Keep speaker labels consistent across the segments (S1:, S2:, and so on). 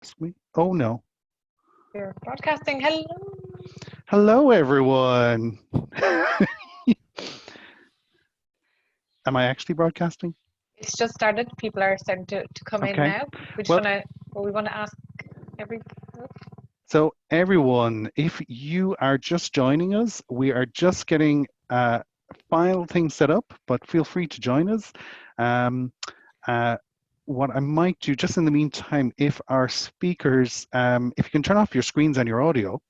S1: Ask me. Oh no.
S2: You're broadcasting. Hello.
S1: Hello, everyone. Am I actually broadcasting?
S2: It's just started. People are starting to come in
S1: Okay.
S2: now. We just
S1: Well,
S2: want to. Well, we want to ask every.
S1: so everyone, if you are just joining us, we are just getting final things set up, but feel free to join us. Um, uh, what I might do just in the meantime, if our speakers, if you can turn off your screens and your audio,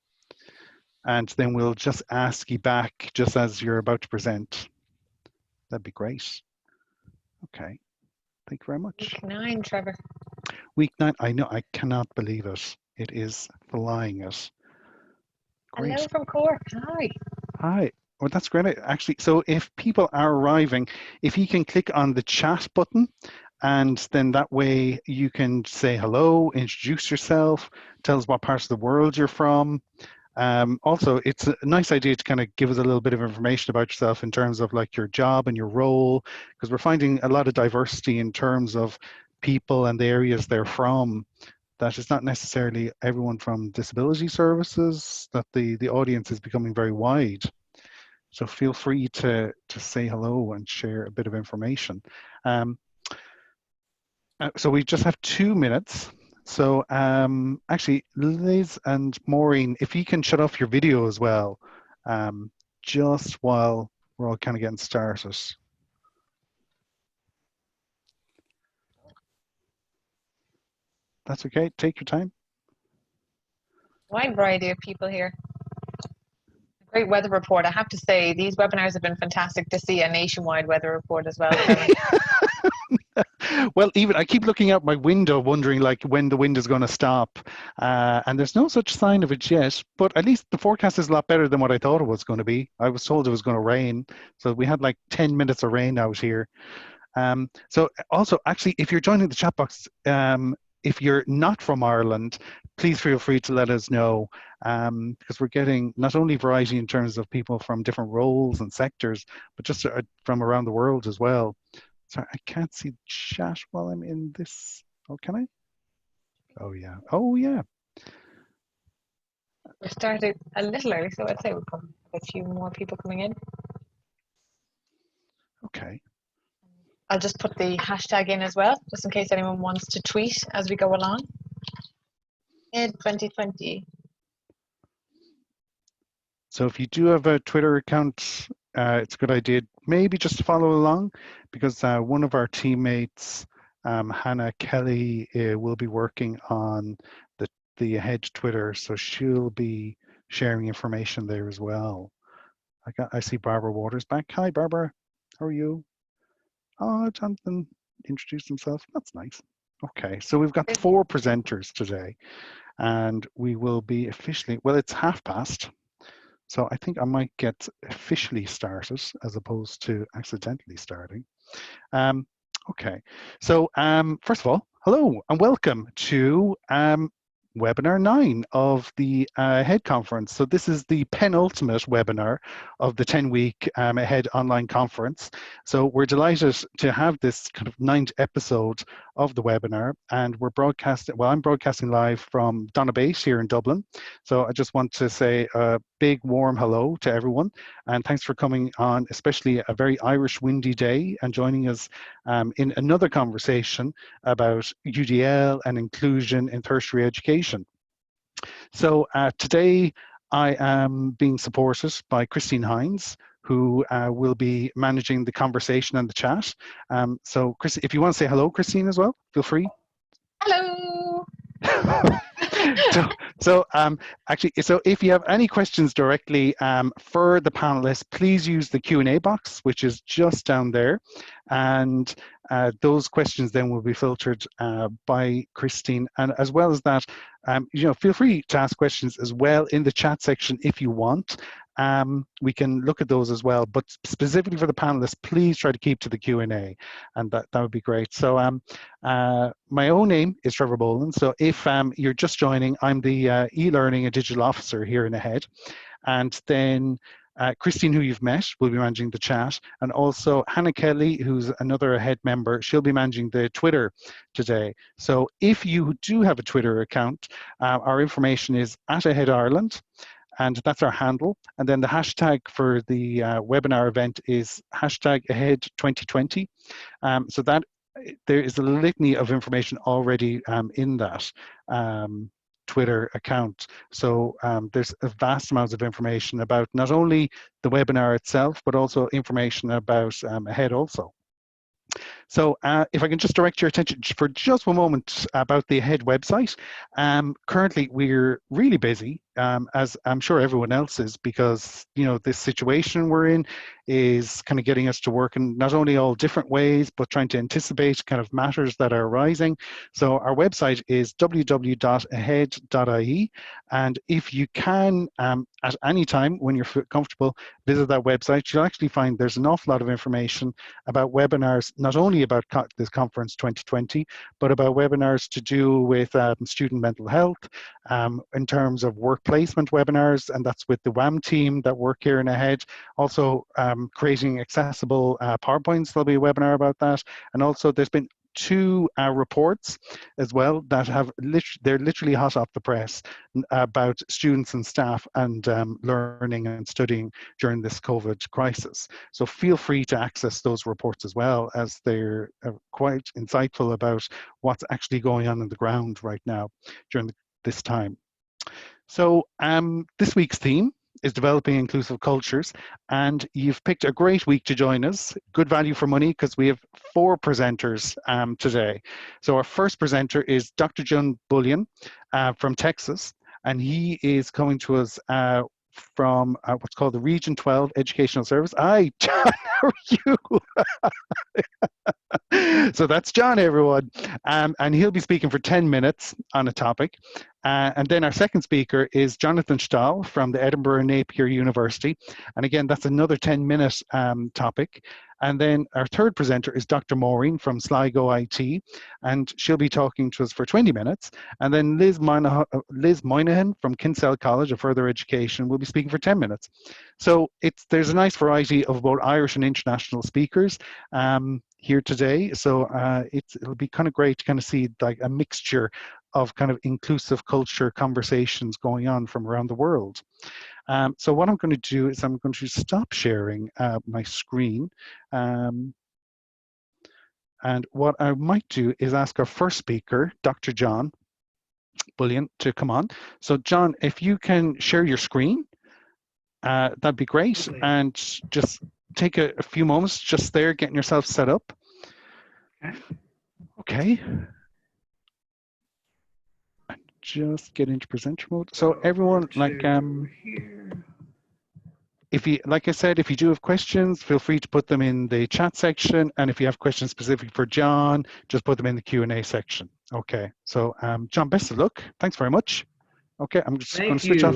S1: and then we'll just ask you back just as you're about to present. That'd be great. Okay. Thank you very much.
S2: Week 9, Trevor.
S1: Week 9, I know, I cannot believe it. It is flying it.
S2: Hello
S1: Great.
S2: from Cork. Hi.
S1: Hi. Well, that's great. Actually, so if people are arriving, if you can click on the chat button, and then that way you can say hello, introduce yourself, tell us what parts of the world you're from. Also, it's a nice idea to kind of give us a little bit of information about yourself in terms of like your job and your role, because we're finding a lot of diversity in terms of people and the areas they're from. That it's not necessarily everyone from disability services, that the audience is becoming very wide. So feel free to say hello and share a bit of information. Um, so we just have 2 minutes. So actually, Liz and Maureen, if you can shut off your video as well, just while we're all kind of getting started. That's okay. Take your time.
S2: Wide variety of people here. Great weather report. I have to say, these webinars have been fantastic to see a nationwide weather report as well, Trevor.
S1: Well, even I keep looking out my window, wondering like when the wind is going to stop, and there's no such sign of it yet. But at least the forecast is a lot better than what I thought it was going to be. I was told it was going to rain, so we had like 10 minutes of rain out here. So also, actually, if you're joining the chat box, if you're not from Ireland, please feel free to let us know, because we're getting not only variety in terms of people from different roles and sectors, but just from around the world as well. Sorry, I can't see the chat while I'm in this. Oh, can I? Oh, yeah. Oh, yeah.
S2: We're starting a little early, so I'd say we've got a few more people coming in.
S1: Okay.
S2: I'll just put the hashtag in as well, just in case anyone wants to tweet as we go along. In 2020.
S1: So if you do have a Twitter account, it's a good idea maybe just to follow along, because one of our teammates, Hannah Kelly, will be working on the Ahead Twitter, so she'll be sharing information there as well. I see Barbara Waters back. Hi, Barbara. How are you? Oh, Jonathan introduced himself. That's nice. Okay, so we've got 4 presenters today, and we will be officially, well, it's past. So I think I might get officially started as opposed to accidentally starting. Okay, so first of all, hello and welcome to webinar 9 of the AHEAD conference. So this is the penultimate webinar of the 10-week AHEAD online conference. So we're delighted to have this kind of 9th episode of the webinar, and we're broadcasting, well, I'm broadcasting live from Donna Base here in Dublin. So I just want to say a big warm hello to everyone, and thanks for coming on, especially a very Irish windy day, and joining us in another conversation about UDL and inclusion in tertiary education. So today I am being supported by Christine Hines, who will be managing the conversation and the chat. So Chris, if you want to say hello, Christine, as well, feel free.
S2: Hello.
S1: So actually, so if you have any questions directly for the panelists, please use the Q&A box, which is just down there. And those questions then will be filtered by Christine. And as well as that, feel free to ask questions as well in the chat section if you want. We can look at those as well, but specifically for the panelists, please try to keep to the Q&A, and that would be great. So my own name is Trevor Boland. So if you're just joining, I'm the e-learning and digital officer here in AHEAD. And then Christine, who you've met, will be managing the chat, and also Hannah Kelly, who's another AHEAD member. She'll be managing the Twitter today. So if you do have a Twitter account, our information is at AHEAD Ireland, and that's our handle. And then the hashtag for the webinar event is hashtag AHEAD 2020. So that there is a litany of information already in that Twitter account. So there's a vast amounts of information about not only the webinar itself, but also information about AHEAD also. So if I can just direct your attention for just one moment about the AHEAD website. Currently, we're really busy, as I'm sure everyone else is, because this situation we're in is kind of getting us to work in not only all different ways, but trying to anticipate kind of matters that are arising. So our website is www.ahead.ie. And if you can, at any time when you're comfortable, visit that website, you'll actually find there's an awful lot of information about webinars, not only about this conference 2020, but about webinars to do with student mental health, in terms of work placement webinars, and that's with the WAM team that work here in AHEAD. Also creating accessible PowerPoints, there'll be a webinar about that. And also there's been 2 reports as well that have they're literally hot off the press about students and staff and learning and studying during this COVID crisis. So feel free to access those reports as well, as they're quite insightful about what's actually going on the ground right now during this time. So this week's theme is developing inclusive cultures, and you've picked a great week to join us. Good value for money, because we have 4 presenters today. So our first presenter is Dr. John Bullion from Texas, and he is coming to us from what's called the Region 12 Educational Service. Hi, John, how are you? So that's John, everyone. And he'll be speaking for 10 minutes on a topic. And then our second speaker is Jonathan Stahl from the Edinburgh Napier University. And again, that's another 10-minute topic. And then our third presenter is Dr. Maureen from Sligo IT, and she'll be talking to us for 20 minutes. And then Liz Moynihan from Kinsale College of Further Education will be speaking for 10 minutes. So there's a nice variety of both Irish and international speakers here today. So it'll be kind of great to kind of see like a mixture of kind of inclusive culture conversations going on from around the world. So what I'm going to do is I'm going to stop sharing my screen. And what I might do is ask our first speaker, Dr. John Bullion, to come on. So John, if you can share your screen, that'd be great. And just take a few moments just there, getting yourself set up. Okay. Just get into presenter mode. So everyone, like, if you, like I said, if you do have questions, feel free to put them in the chat section. And if you have questions specific for John, just put them in the Q&A section. Okay. So John, best of luck. Thanks very much. Okay, I'm just going to switch off.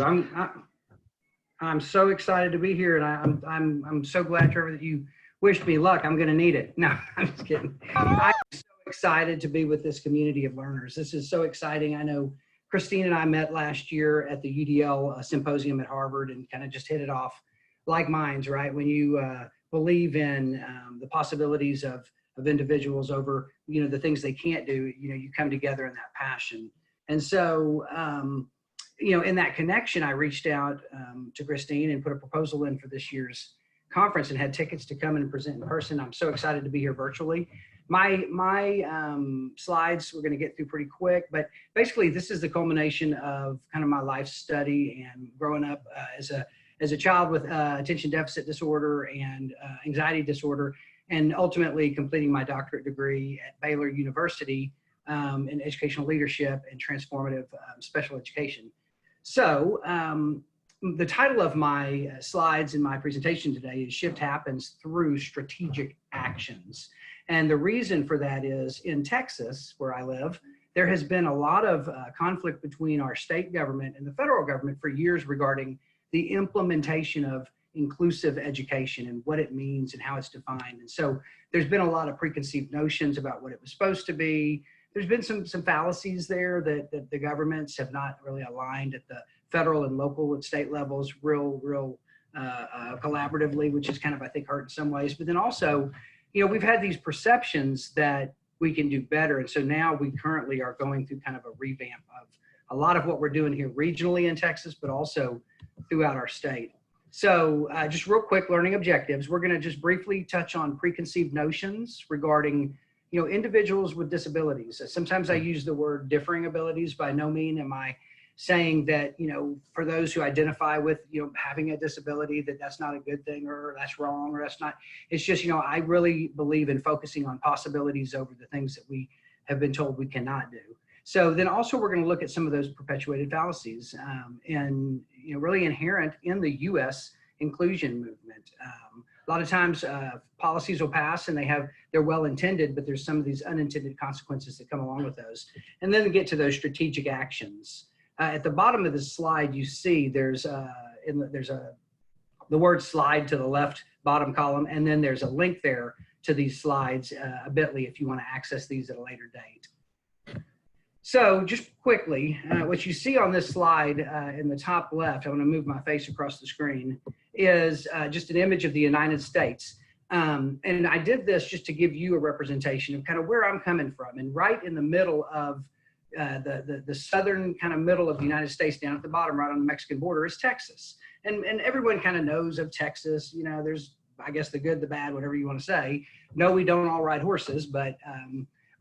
S3: I'm so excited to be here, and I'm so glad, Trevor, that you wished me luck. I'm going to need it. No, I'm just kidding. I'm so excited to be with this community of learners. This is so exciting. I know Christine and I met last year at the UDL symposium at Harvard and kind of just hit it off like minds, right? When you believe in the possibilities of individuals over, the things they can't do, you come together in that passion. And so, in that connection, I reached out to Christine and put a proposal in for this year's conference and had tickets to come and present in person. I'm so excited to be here virtually. My slides we're going to get through pretty quick, but basically this is the culmination of kind of my life study and growing up as a child with attention deficit disorder and anxiety disorder, and ultimately completing my doctorate degree at Baylor University in educational leadership and transformative special education. So the title of my slides in my presentation today is Shift Happens Through Strategic Actions. And the reason for that is in Texas, where I live, there has been a lot of conflict between our state government and the federal government for years regarding the implementation of inclusive education and what it means and how it's defined. And so there's been a lot of preconceived notions about what it was supposed to be. There's been some fallacies there that the governments have not really aligned at the federal and local and state levels real collaboratively, which is kind of, I think, hurt in some ways. But then also, we've had these perceptions that we can do better. And so now we currently are going through kind of a revamp of a lot of what we're doing here regionally in Texas, but also throughout our state. So just real quick, learning objectives. We're going to just briefly touch on preconceived notions regarding, individuals with disabilities. Sometimes I use the word differing abilities. By no means am I saying that, for those who identify with, having a disability, that's not a good thing, or that's wrong, or that's not. It's just, I really believe in focusing on possibilities over the things that we have been told we cannot do. So then also we're going to look at some of those perpetuated fallacies and, really inherent in the U.S. inclusion movement. A lot of times policies will pass and they're well intended, but there's some of these unintended consequences that come along with those. And then get to those strategic actions. At the bottom of the slide, you see there's the word slide to the left bottom column, and then there's a link there to these slides, a bit.ly, if you want to access these at a later date. So just quickly, what you see on this slide in the top left, I want to move my face across the screen, is just an image of the United States. And I did this just to give you a representation of kind of where I'm coming from. And right in the middle of the southern kind of middle of the United States, down at the bottom, right on the Mexican border, is Texas. And everyone kind of knows of Texas. There's, I guess, the good, the bad, whatever you want to say. No, we don't all ride horses, but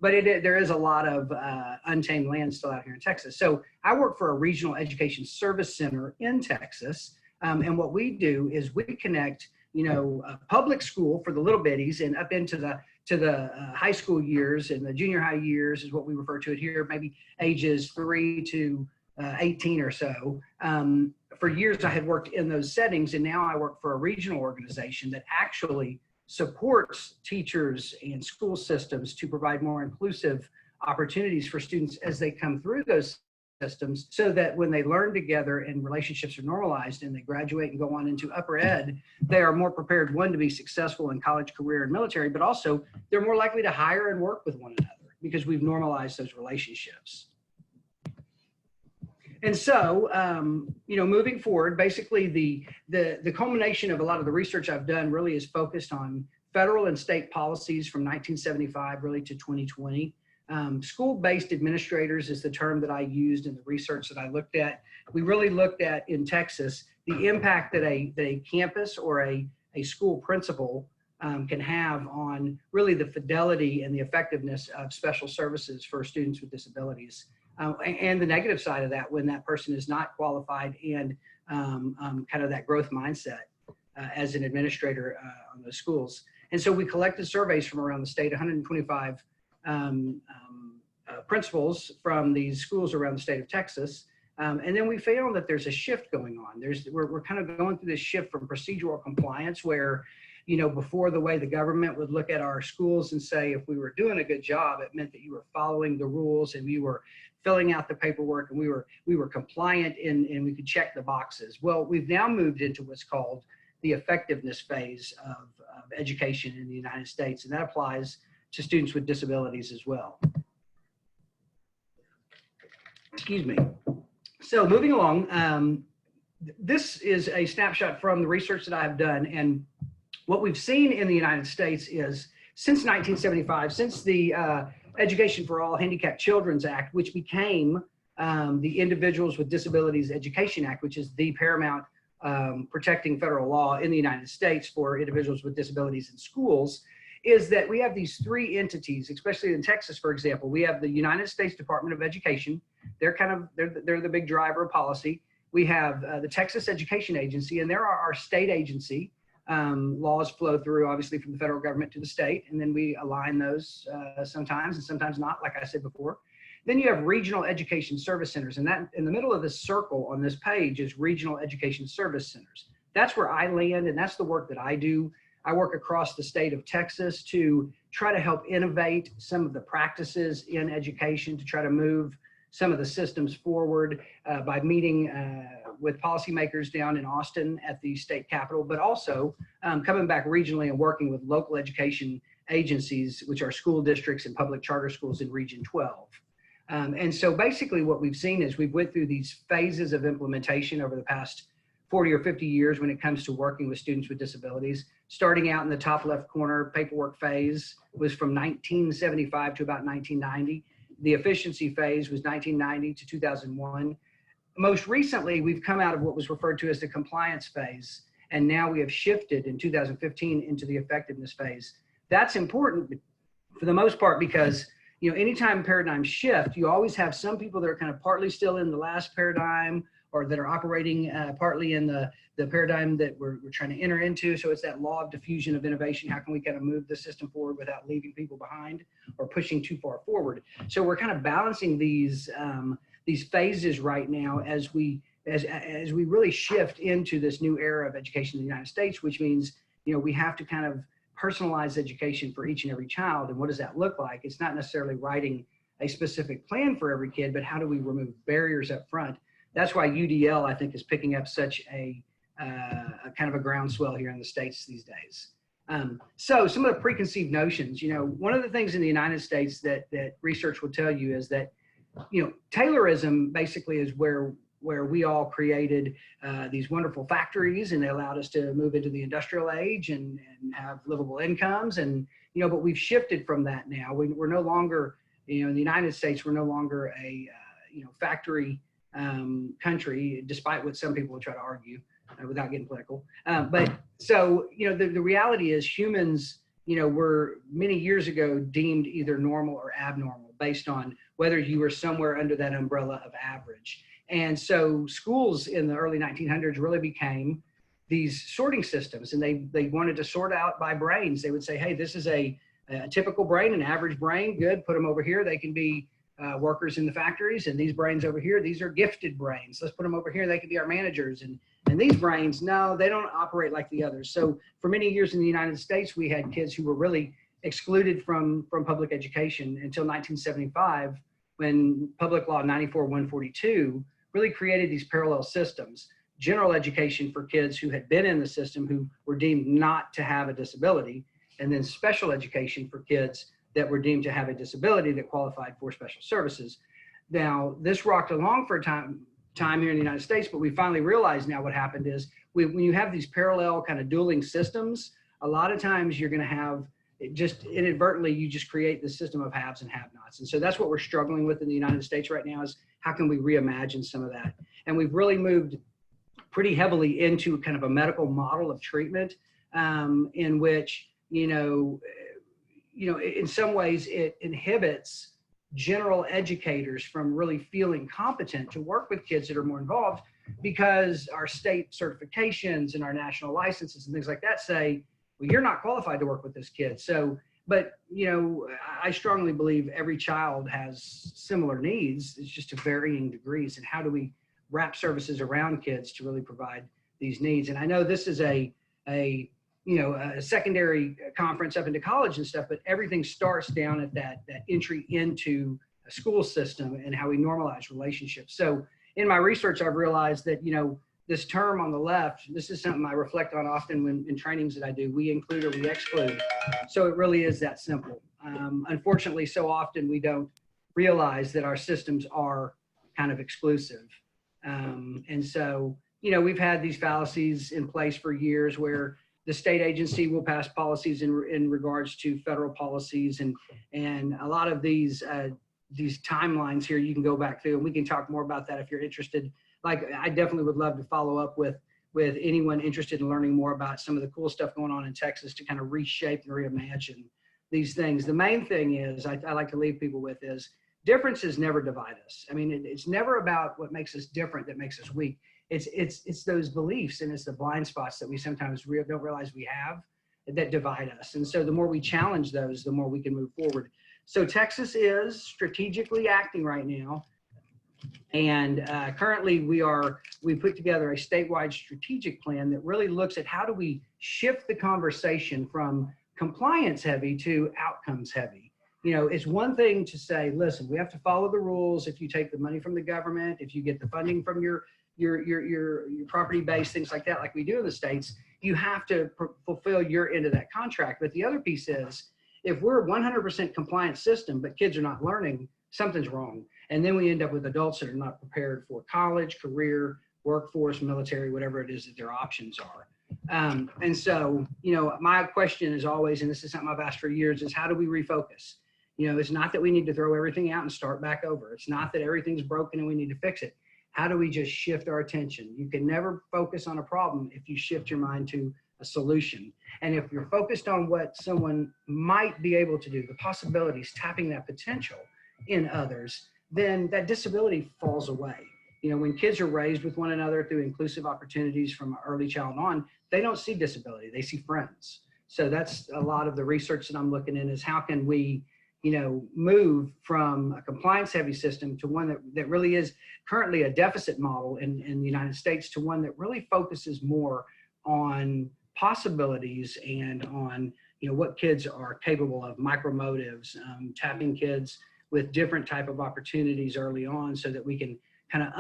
S3: there is a lot of untamed land still out here in Texas. So I work for a regional education service center in Texas. And what we do is we connect, a public school for the little bitties and up into the high school years, and the junior high years is what we refer to it here, maybe ages 3 to 18 or so. For years I had worked in those settings, and now I work for a regional organization that actually supports teachers and school systems to provide more inclusive opportunities for students as they come through those systems, so that when they learn together and relationships are normalized and they graduate and go on into upper ed, they are more prepared, one, to be successful in college, career, and military, but also they're more likely to hire and work with one another because we've normalized those relationships. And so, moving forward, basically the culmination of a lot of the research I've done really is focused on federal and state policies from 1975 really to 2020. School-based administrators is the term that I used in the research that I looked at. We really looked at, in Texas, the impact that a campus or a school principal can have on really the fidelity and the effectiveness of special services for students with disabilities. And the negative side of that, when that person is not qualified and kind of that growth mindset as an administrator on those schools. And so we collected surveys from around the state, 125 principals from these schools around the state of Texas. And then we found that there's a shift going on. We're kind of going through this shift from procedural compliance where, before, the way the government would look at our schools and say, if we were doing a good job, it meant that you were following the rules and we were filling out the paperwork and we were compliant and we could check the boxes. Well, we've now moved into what's called the effectiveness phase of education in the United States, and that applies to students with disabilities as well. Excuse me. So moving along, this is a snapshot from the research that I've done, and what we've seen in the United States is, since 1975, since the Education for All Handicapped Children's Act, which became the Individuals with Disabilities Education Act, which is the paramount protecting federal law in the United States for individuals with disabilities in schools, is that we have these three entities, especially in Texas, for example. We have the United States Department of Education. They're the big driver of policy. We have the Texas Education Agency, and they're our state agency. Laws flow through, obviously, from the federal government to the state, and then we align those sometimes and sometimes not, like I said before. Then you have regional education service centers, and that in the middle of this circle on this page is regional education service centers. That's where I land, and that's the work that I do. I work across the state of Texas to try to help innovate some of the practices in education, to try to move some of the systems forward by meeting with policymakers down in Austin at the state capitol, but also coming back regionally and working with local education agencies, which are school districts and public charter schools in Region 12. And so basically what we've seen is we've went through these phases of implementation over the past 40 or 50 years when it comes to working with students with disabilities. Starting out in the top left corner, paperwork phase was from 1975 to about 1990. The efficiency phase was 1990 to 2001. Most recently, we've come out of what was referred to as the compliance phase, and now we have shifted in 2015 into the effectiveness phase. That's important for the most part because, you know, anytime paradigms shift, you always have some people that are kind of partly still in the last paradigm or that are operating partly in the paradigm that we're trying to enter into. So it's that law of diffusion of innovation. How can we kind of move the system forward without leaving people behind or pushing too far forward? So we're kind of balancing these phases right now as we really shift into this new era of education in the United States, which means, you know, we have to kind of personalize education for each and every child. And what does that look like? It's not necessarily writing a specific plan for every kid, but how do we remove barriers up front? That's why UDL, I think, is picking up such a kind of a groundswell here in the States these days. So some of the preconceived notions, you know, one of the things in the United States that research will tell you is that, you know, Taylorism basically is where we all created these wonderful factories, and they allowed us to move into the industrial age and have livable incomes. And, you know, but we've shifted from that now. We're no longer, you know, in the United States, we're no longer a, you know, factory country, despite what some people will try to argue without getting political. But so, you know, the reality is humans, you know, were many years ago deemed either normal or abnormal based on whether you were somewhere under that umbrella of average. And so schools in the early 1900s really became these sorting systems, and they wanted to sort out by brains. They would say, hey, this is a typical brain, an average brain, good, put them over here. They can be workers in the factories, and these brains over here, these are gifted brains. Let's put them over here. They could be our managers. And these brains, no, they don't operate like the others. So for many years in the United States, we had kids who were really excluded from public education until 1975, when Public Law 94-142 really created these parallel systems. General education for kids who had been in the system who were deemed not to have a disability, and then special education for kids that were deemed to have a disability that qualified for special services. Now, this rocked along for a time here in the United States, but we finally realized now what happened is when you have these parallel kind of dueling systems, a lot of times you're going to have just inadvertently, you just create the system of haves and have-nots. And so that's what we're struggling with in the United States right now, is how can we reimagine some of that? And we've really moved pretty heavily into kind of a medical model of treatment, in which, you know, in some ways it inhibits general educators from really feeling competent to work with kids that are more involved, because our state certifications and our national licenses and things like that say, well, you're not qualified to work with this kid. So, but, you know, I strongly believe every child has similar needs. It's just to varying degrees. And how do we wrap services around kids to really provide these needs? And I know this is a secondary conference up into college and stuff, but everything starts down at that entry into a school system and how we normalize relationships. So in my research, I've realized that, you know, this term on the left, this is something I reflect on often when in trainings that I do, we include or we exclude. So it really is that simple. Unfortunately, so often we don't realize that our systems are kind of exclusive. And so, you know, we've had these fallacies in place for years where the state agency will pass policies in regards to federal policies, and a lot of these timelines here you can go back through, and we can talk more about that if you're interested. Like, I definitely would love to follow up with anyone interested in learning more about some of the cool stuff going on in Texas to kind of reshape and reimagine these things. The main thing is I like to leave people with is differences never divide us. I mean, it's never about what makes us different that makes us weak. It's those beliefs, and it's the blind spots that we sometimes don't realize we have that divide us. And so the more we challenge those, the more we can move forward. So Texas is strategically acting right now. And currently we put together a statewide strategic plan that really looks at how do we shift the conversation from compliance heavy to outcomes heavy. You know, it's one thing to say, listen, we have to follow the rules. If you take the money from the government, if you get the funding from your property base, things like that, like we do in the States, you have to fulfill your end of that contract. But the other piece is, if we're a 100% compliant system, but kids are not learning, something's wrong. And then we end up with adults that are not prepared for college, career, workforce, military, whatever it is that their options are. And so, my question is always, and this is something I've asked for years, is how do we refocus? It's not that we need to throw everything out and start back over. It's not that everything's broken and we need to fix it. How do we just shift our attention? You can never focus on a problem if you shift your mind to a solution. And if you're focused on what someone might be able to do, the possibilities, tapping that potential in others, then that disability falls away. When kids are raised with one another through inclusive opportunities from an early child on, they don't see disability, they see friends. So that's a lot of the research that I'm looking in, is how can we move from a compliance heavy system to one that really is currently a deficit model in the United States, to one that really focuses more on possibilities and on, what kids are capable of, micromotives, tapping kids with different type of opportunities early on so that we can kind of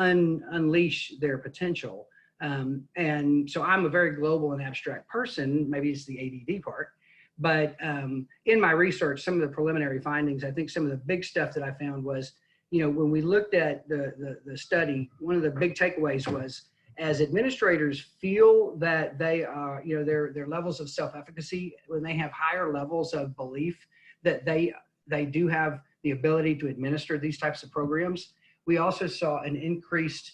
S3: unleash their potential. And so I'm a very global and abstract person. Maybe it's the ADD part. But in my research, some of the preliminary findings, I think some of the big stuff that I found was, when we looked at the study, one of the big takeaways was, as administrators feel that they are, their levels of self-efficacy, when they have higher levels of belief that they do have the ability to administer these types of programs, we also saw an increased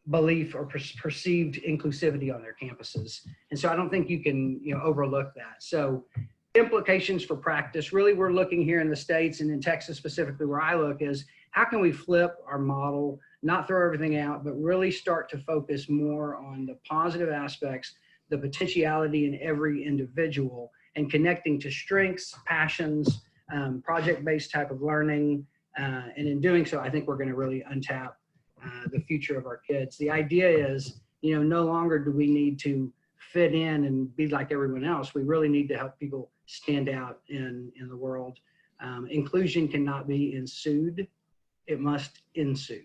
S3: belief or perceived inclusivity on their campuses. And so I don't think you can overlook that. So implications for practice, really we're looking here in the States and in Texas specifically where I look, is how can we flip our model, not throw everything out, but really start to focus more on the positive aspects, the potentiality in every individual, and connecting to strengths, passions, project-based type of learning. And in doing so, I think we're going to really untap the future of our kids. The idea is, no longer do we need to fit in and be like everyone else. We really need to help people stand out in the world. Inclusion cannot be ensued. It must ensue.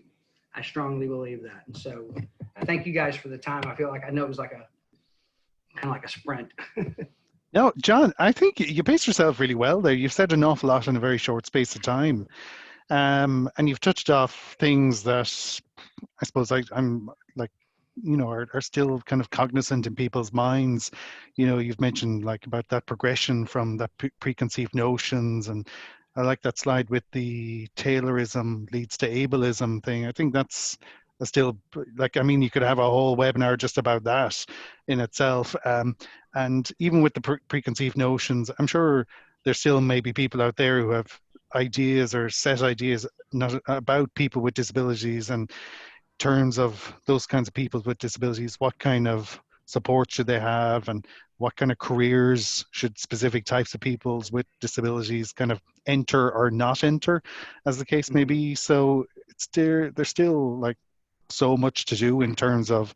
S3: I strongly believe that. And so I thank you guys for the time. I know it was kind of like a sprint.
S1: No, John, I think you paced yourself really well there. You've said an awful lot in a very short space of time. And you've touched off things that I suppose I'm like, are still kind of cognizant in people's minds. You've mentioned like about that progression from that preconceived notions, and I like that slide with the Taylorism leads to ableism thing. I think that's still you could have a whole webinar just about that in itself. And even with the preconceived notions, I'm sure there still may be people out there who have ideas or set ideas not about people with disabilities, and terms of those kinds of people with disabilities, what kind of support should they have, and what kind of careers should specific types of peoples with disabilities kind of enter or not enter, as the case may be. So there's still like so much to do in terms of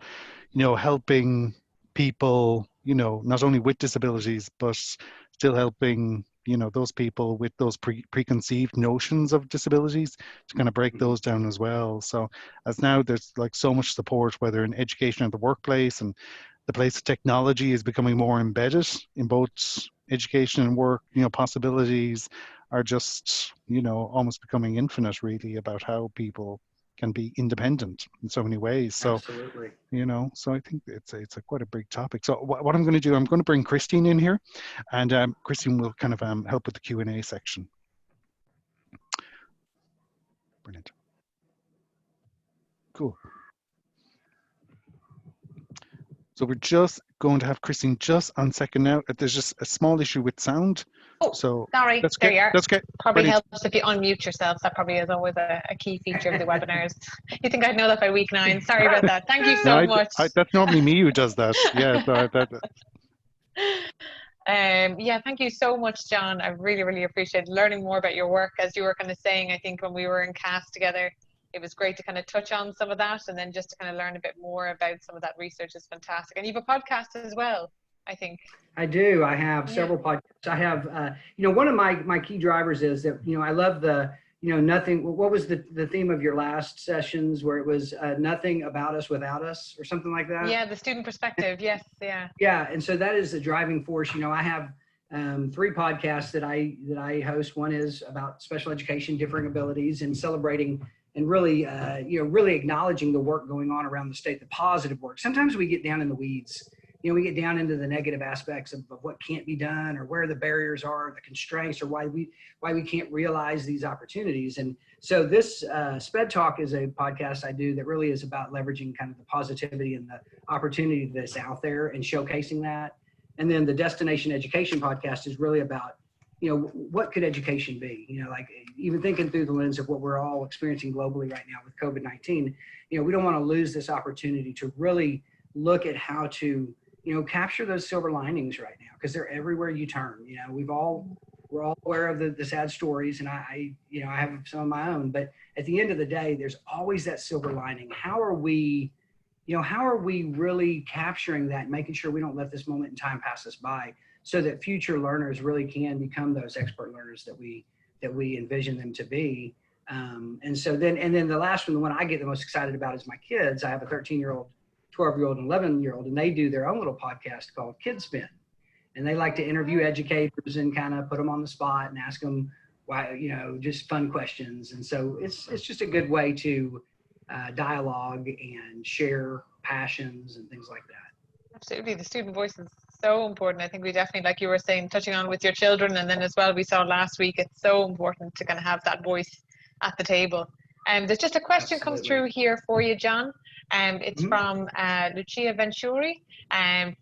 S1: helping people not only with disabilities, but still helping those people with those preconceived notions of disabilities to kind of break those down as well. So as now there's like so much support, whether in education or the workplace, and the place of technology is becoming more embedded in both education and work, possibilities are just, almost becoming infinite really about how people can be independent in so many ways. So,
S3: absolutely.
S1: So I think it's a quite a big topic. So what I'm going to do, I'm going to bring Christine in here, and Christine will kind of help with the Q&A section. Brilliant. Cool. So we're just going to have Christine just on second now. There's just a small issue with sound.
S2: Oh,
S1: so
S2: sorry, there you are.
S1: That's okay.
S2: Probably
S1: Brilliant.
S2: helps if you unmute yourself. That probably is always a key feature of the webinars. You think I'd know that by week 9. Sorry about that. Thank you so much.
S1: That's normally me who does that. Yeah.
S2: Yeah, thank you so much, John. I really, really appreciate learning more about your work. As you were kind of saying, I think when we were in CAS together, it was great to kind of touch on some of that, and then just to kind of learn a bit more about some of that research is fantastic. And you have a podcast as well, I think.
S3: I do. I have several podcasts. I have, one of my key drivers is that, I love the, nothing. What was the theme of your last sessions where it was nothing about us without us or something like that?
S2: Yeah, the student perspective. Yes. Yeah.
S3: Yeah. And so that is the driving force. I have 3 podcasts that I host. One is about special education, differing abilities, and celebrating really, really acknowledging the work going on around the state, the positive work. Sometimes we get down in the weeds. We get down into the negative aspects of what can't be done, or where the barriers are, the constraints, or why we can't realize these opportunities. And so this Sped Talk is a podcast I do that really is about leveraging kind of the positivity and the opportunity that's out there and showcasing that. And then the Destination Education podcast is really about, what could education be? Like even thinking through the lens of what we're all experiencing globally right now with COVID-19, we don't want to lose this opportunity to really look at how to, capture those silver linings right now, because they're everywhere you turn. We're all aware of the sad stories, and I have some of my own, but at the end of the day, there's always that silver lining. How are we really capturing that, making sure we don't let this moment in time pass us by, so that future learners really can become those expert learners that we envision them to be. And then the last one, the one I get the most excited about, is my kids. I have a 13-year-old, 12-year-old, and 11-year-old, and they do their own little podcast called Kid Spin. And they like to interview educators and kind of put them on the spot and ask them why, just fun questions. And so it's just a good way to dialogue and share passions and things like that.
S2: Absolutely. The student voice is so important. I think we definitely, like you were saying, touching on with your children, and then as well, we saw last week, it's so important to kind of have that voice at the table. And there's just a question
S3: Absolutely.
S2: comes through here for you, John. It's from Lucia Venturi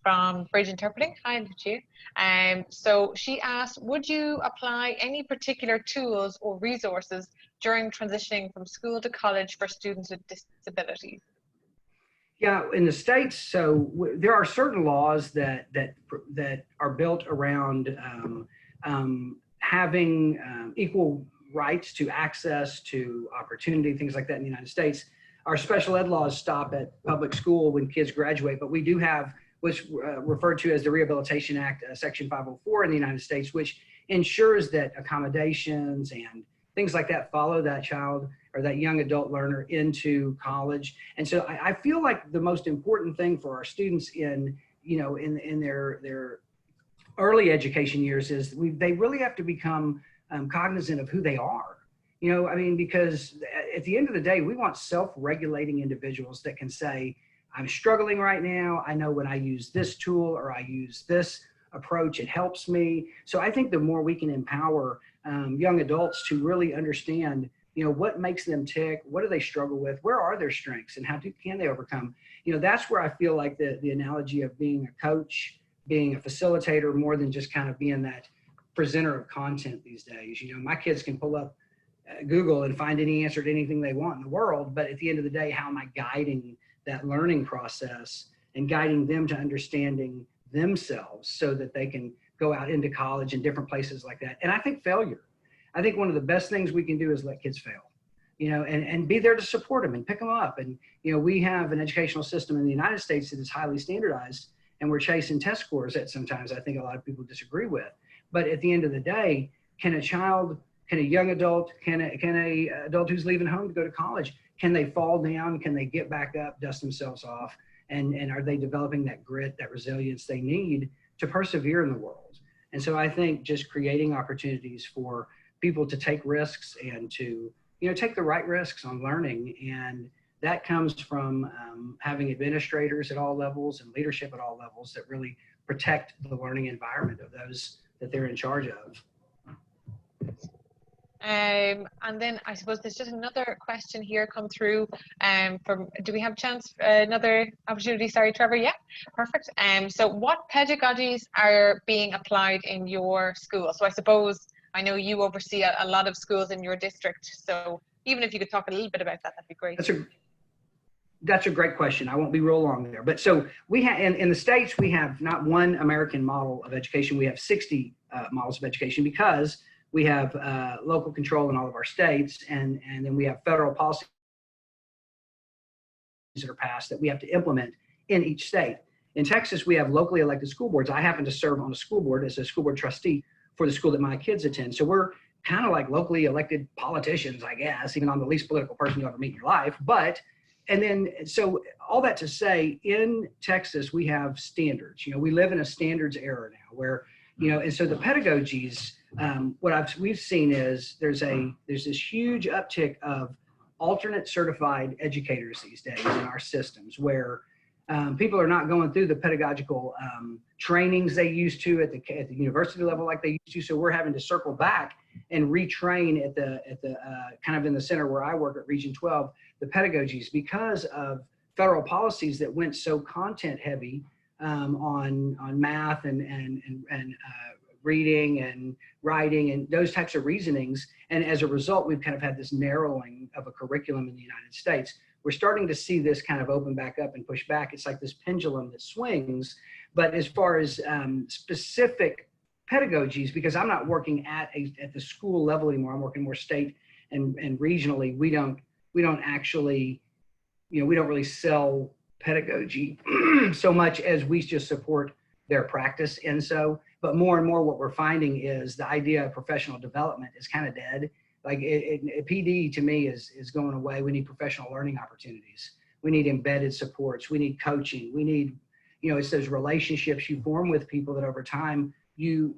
S2: from Bridge Interpreting. Hi, Lucia. So she asked, would you apply any particular tools or resources during transitioning from school to college for students with disabilities?
S3: Yeah, in the States, so there are certain laws that are built around having equal rights to access to opportunity, things like that in the United States. Our special ed laws stop at public school when kids graduate, but we do have what's referred to as the Rehabilitation Act, Section 504 in the United States, which ensures that accommodations and things like that follow that child or that young adult learner into college. And so I feel like the most important thing for our students in their early education years is they really have to become cognizant of who they are. Because at the end of the day, we want self-regulating individuals that can say, I'm struggling right now. I know when I use this tool or I use this approach, it helps me. So I think the more we can empower young adults to really understand, what makes them tick, what do they struggle with, where are their strengths, and how can they overcome? That's where I feel like the analogy of being a coach, being a facilitator, more than just kind of being that presenter of content these days. My kids can pull up Google and find any answer to anything they want in the world, but at the end of the day, how am I guiding that learning process and guiding them to understanding themselves so that they can go out into college and different places like that? And I think one of the best things we can do is let kids fail, and be there to support them and pick them up. And, we have an educational system in the United States that is highly standardized, and we're chasing test scores that sometimes I think a lot of people disagree with. But at the end of the day, can a young adult, can a adult who's leaving home to go to college, can they fall down? Can they get back up, dust themselves off? And are they developing that grit, that resilience they need to persevere in the world? And so I think just creating opportunities for people to take risks and to, take the right risks on learning. And that comes from having administrators at all levels and leadership at all levels that really protect the learning environment of those that they're in charge of.
S2: And then I suppose there's just another question here come through do we have a chance, another opportunity? Sorry, Trevor. Yeah, perfect. So what pedagogies are being applied in your school? So I suppose, I know you oversee a lot of schools in your district. So even if you could talk a little bit about that, that'd be great.
S3: That's a great question. I won't be real long there. But so we have, in the States, we have not one American model of education. We have 60 models of education, because we have local control in all of our states, and then we have federal policies that are passed that we have to implement in each state. In Texas, we have locally elected school boards. I happen to serve on a school board as a school board trustee for the school that my kids attend. So we're kind of like locally elected politicians, I guess, even I'm the least political person you'll ever meet in your life. And then, so all that to say, in Texas, we have standards. We live in a standards era now where, and so the pedagogies, we've seen is there's this huge uptick of alternate certified educators these days in our systems, where people are not going through the pedagogical trainings they used to at the university level like they used to. So we're having to circle back and retrain at the kind of in the center where I work at Region 12, the pedagogies, because of federal policies that went so content heavy on math and reading and writing and those types of reasonings. And as a result, we've kind of had this narrowing of a curriculum in the United States. We're starting to see this kind of open back up and push back. It's like this pendulum that swings. But as far as specific pedagogies, because I'm not working at the school level anymore, I'm working more state and regionally. We don't actually, we don't really sell pedagogy so much as we just support their practice. And so, but more and more what we're finding is the idea of professional development is kind of dead. Like PD to me is going away. We need professional learning opportunities. We need embedded supports. We need coaching. We need, it's those relationships you form with people that over time, you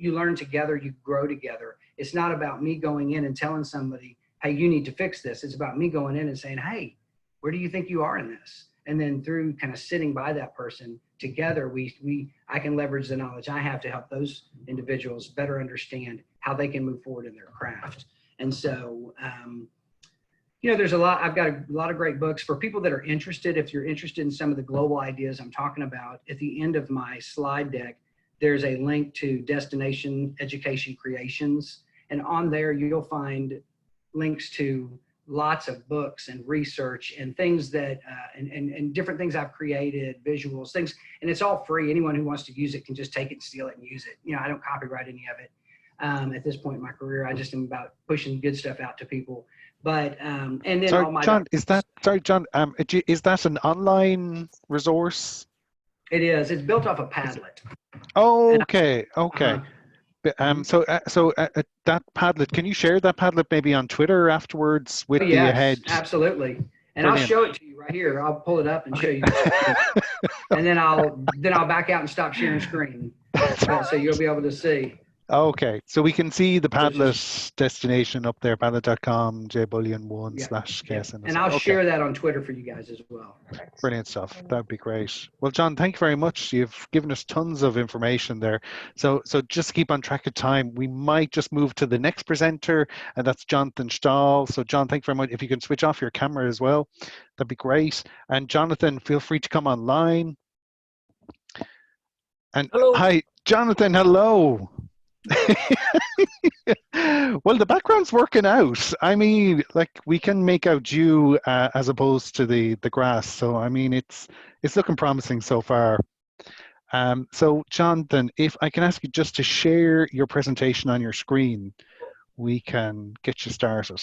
S3: learn together, you grow together. It's not about me going in and telling somebody, hey, you need to fix this. It's about me going in and saying, hey, where do you think you are in this? And then through kind of sitting by that person together, I can leverage the knowledge I have to help those individuals better understand how they can move forward in their craft. And so, there's I've got a lot of great books for people that are interested. If you're interested in some of the global ideas I'm talking about, at the end of my slide deck, there's a link to Destination Education Creations. And on there, you'll find links to lots of books and research and things that, and different things I've created, visuals, things, and it's all free. Anyone who wants to use it can just take it and steal it and use it. I don't copyright any of it. At this point in my career, I just am about pushing good stuff out to people. But, and then
S1: sorry,
S3: all my—
S1: John, is that an online resource?
S3: It is. It's built off a Padlet.
S1: Okay. So that Padlet, can you share that Padlet maybe on Twitter afterwards with the head?
S3: Absolutely. And
S1: Brilliant.
S3: I'll show it to you right here. I'll pull it up and show you. And then I'll back out and stop sharing screen, so you'll be able to see.
S1: Okay, so we can see the Padlet destination up there, padlet.com, jbullion1/KSN.
S3: And I'll share that on Twitter for you guys as well.
S1: Brilliant stuff. That would be great. Well, John, thank you very much. You've given us tons of information there. So just to keep on track of time, we might just move to the next presenter, and that's Jonathan Stahl. So John, thank you very much. If you can switch off your camera as well, that'd be great. And Jonathan, feel free to come online. And
S4: hello.
S1: Hi, Jonathan, hello. Well, the background's working out. I mean, like, we can make out you as opposed to the grass. So I mean, it's looking promising so far. So Jonathan, if I can ask you just to share your presentation on your screen, we can get you started.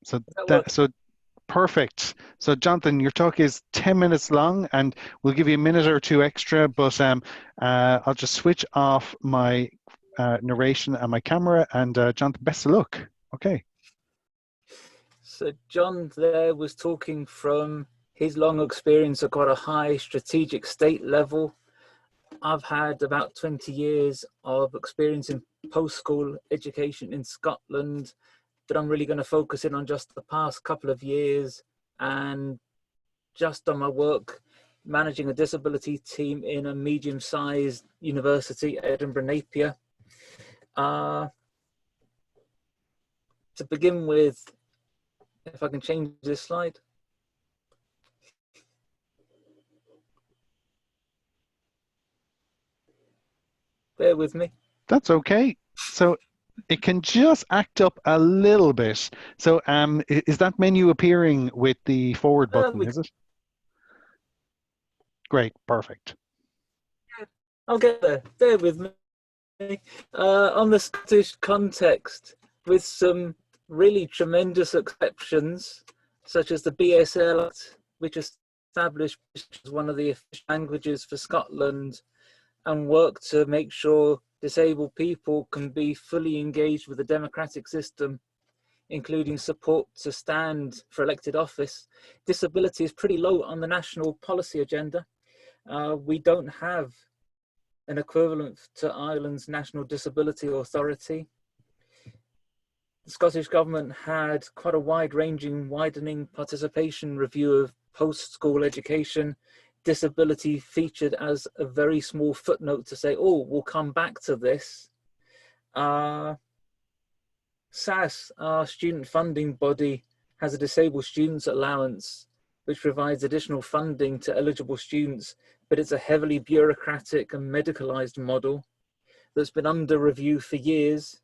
S1: So perfect. So Jonathan, your talk is 10 minutes long, and we'll give you a minute or two extra, but I'll just switch off my narration and my camera, and Jonathan, best of luck. Okay.
S4: So John there was talking from his long experience at quite a high strategic state level. I've had about 20 years of experience in post-school education in Scotland, but I'm really going to focus in on just the past couple of years and just on my work managing a disability team in a medium-sized university, Edinburgh Napier. To begin with, if I can change this slide. Bear with me.
S1: That's okay. So it can just act up a little bit. So is that menu appearing with the forward button, is it? Great, perfect.
S4: I'll get there. Bear with me. On the Scottish context, with some really tremendous exceptions, such as the BSL Act, which established as one of the official languages for Scotland, and worked to make sure disabled people can be fully engaged with the democratic system, including support to stand for elected office. Disability is pretty low on the national policy agenda. We don't have an equivalent to Ireland's National Disability Authority. The Scottish Government had quite a wide-ranging, widening participation review of post-school education. Disability featured as a very small footnote to say, oh, we'll come back to this. SAS, our student funding body, has a disabled students allowance, which provides additional funding to eligible students, but it's a heavily bureaucratic and medicalized model that's been under review for years.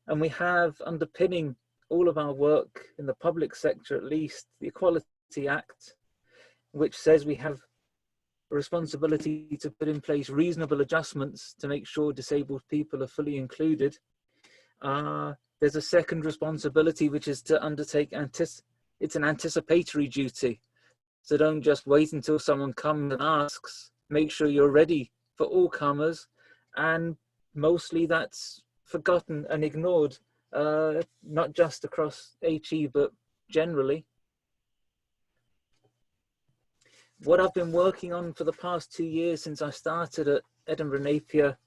S4: And we have underpinning all of our work in the public sector, at least, the Equality Act, which says we have a responsibility to put in place reasonable adjustments to make sure disabled people are fully included. There's a second responsibility, which is to undertake, it's an anticipatory duty. So don't just wait until someone comes and asks, make sure you're ready for all comers. And mostly that's forgotten and ignored, not just across HE, but generally. What I've been working on for the past 2 years since I started at Edinburgh Napier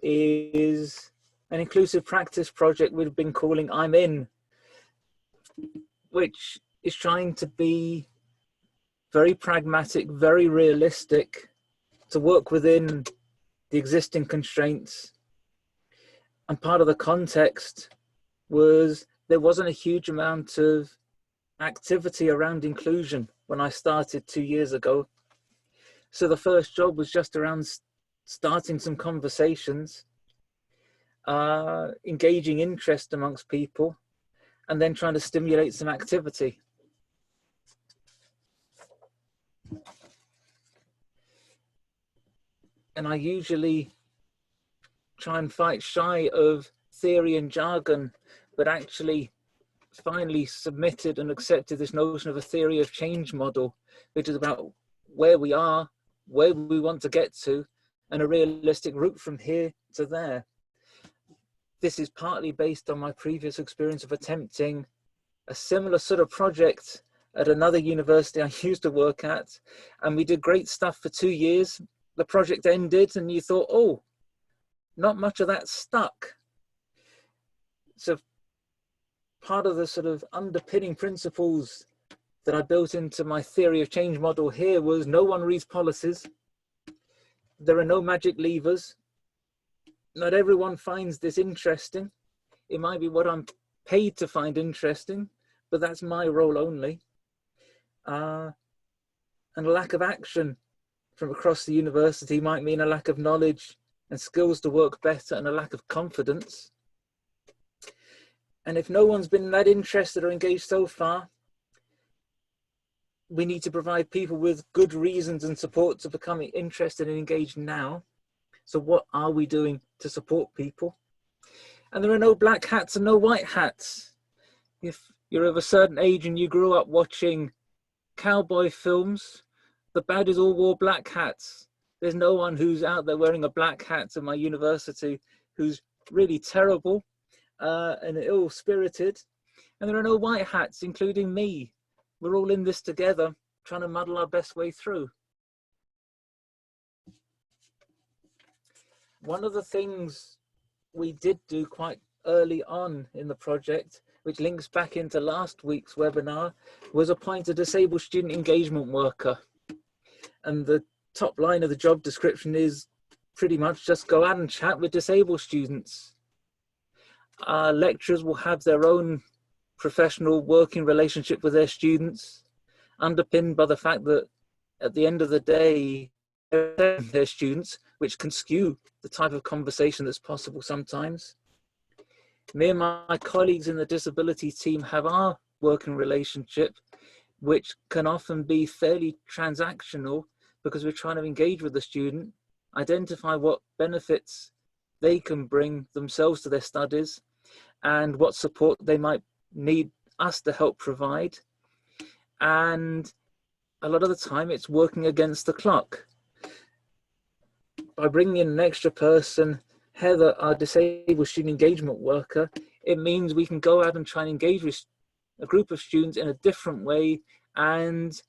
S4: is an inclusive practice project we've been calling I'm In, which is trying to be very pragmatic, very realistic, to work within the existing constraints. And part of the context was there wasn't a huge amount of activity around inclusion when I started 2 years ago. So the first job was just around starting some conversations, engaging interest amongst people, and then trying to stimulate some activity. And I usually try and fight shy of theory and jargon, but actually finally submitted and accepted this notion of a theory of change model, which is about where we are, where we want to get to, and a realistic route from here to there. This is partly based on my previous experience of attempting a similar sort of project at another university I used to work at, and we did great stuff for 2 years. The project ended and you thought, oh, not much of that stuck. So part of the sort of underpinning principles that I built into my theory of change model here was no one reads policies. There are no magic levers. Not everyone finds this interesting. It might be what I'm paid to find interesting, but that's my role only. And a lack of action from across the university might mean a lack of knowledge and skills to work better and a lack of confidence. And if no one's been that interested or engaged so far, we need to provide people with good reasons and support to become interested and engaged now. So what are we doing to support people? And there are no black hats and no white hats. If you're of a certain age and you grew up watching cowboy films, the baddies all wore black hats. There's no one who's out there wearing a black hat at my university who's really terrible and ill-spirited. And there are no white hats, including me. We're all in this together, trying to muddle our best way through. One of the things we did do quite early on in the project, which links back into last week's webinar, was appoint a disabled student engagement worker. And the top line of the job description is pretty much just go out and chat with disabled students. Our lecturers will have their own professional working relationship with their students, underpinned by the fact that at the end of the day, their students, which can skew the type of conversation that's possible sometimes. Me and my colleagues in the disability team have our working relationship, which can often be fairly transactional because we're trying to engage with the student, identify what benefits they can bring themselves to their studies and what support they might need us to help provide. And a lot of the time it's working against the clock. By bringing in an extra person, Heather, our disabled student engagement worker, it means we can go out and try and engage with a group of students in a different way and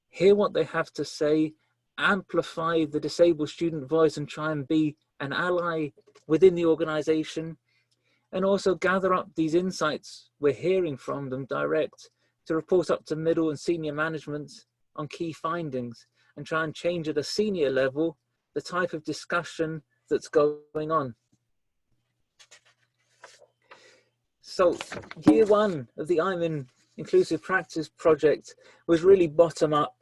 S4: hear what they have to say amplify the disabled student voice and try and be an ally within the organization, and also gather up these insights we're hearing from them direct to report up to middle and senior management on key findings, and try and change at a senior level the type of discussion that's going on. So year one of the I'm in Inclusive Practice project was really bottom up.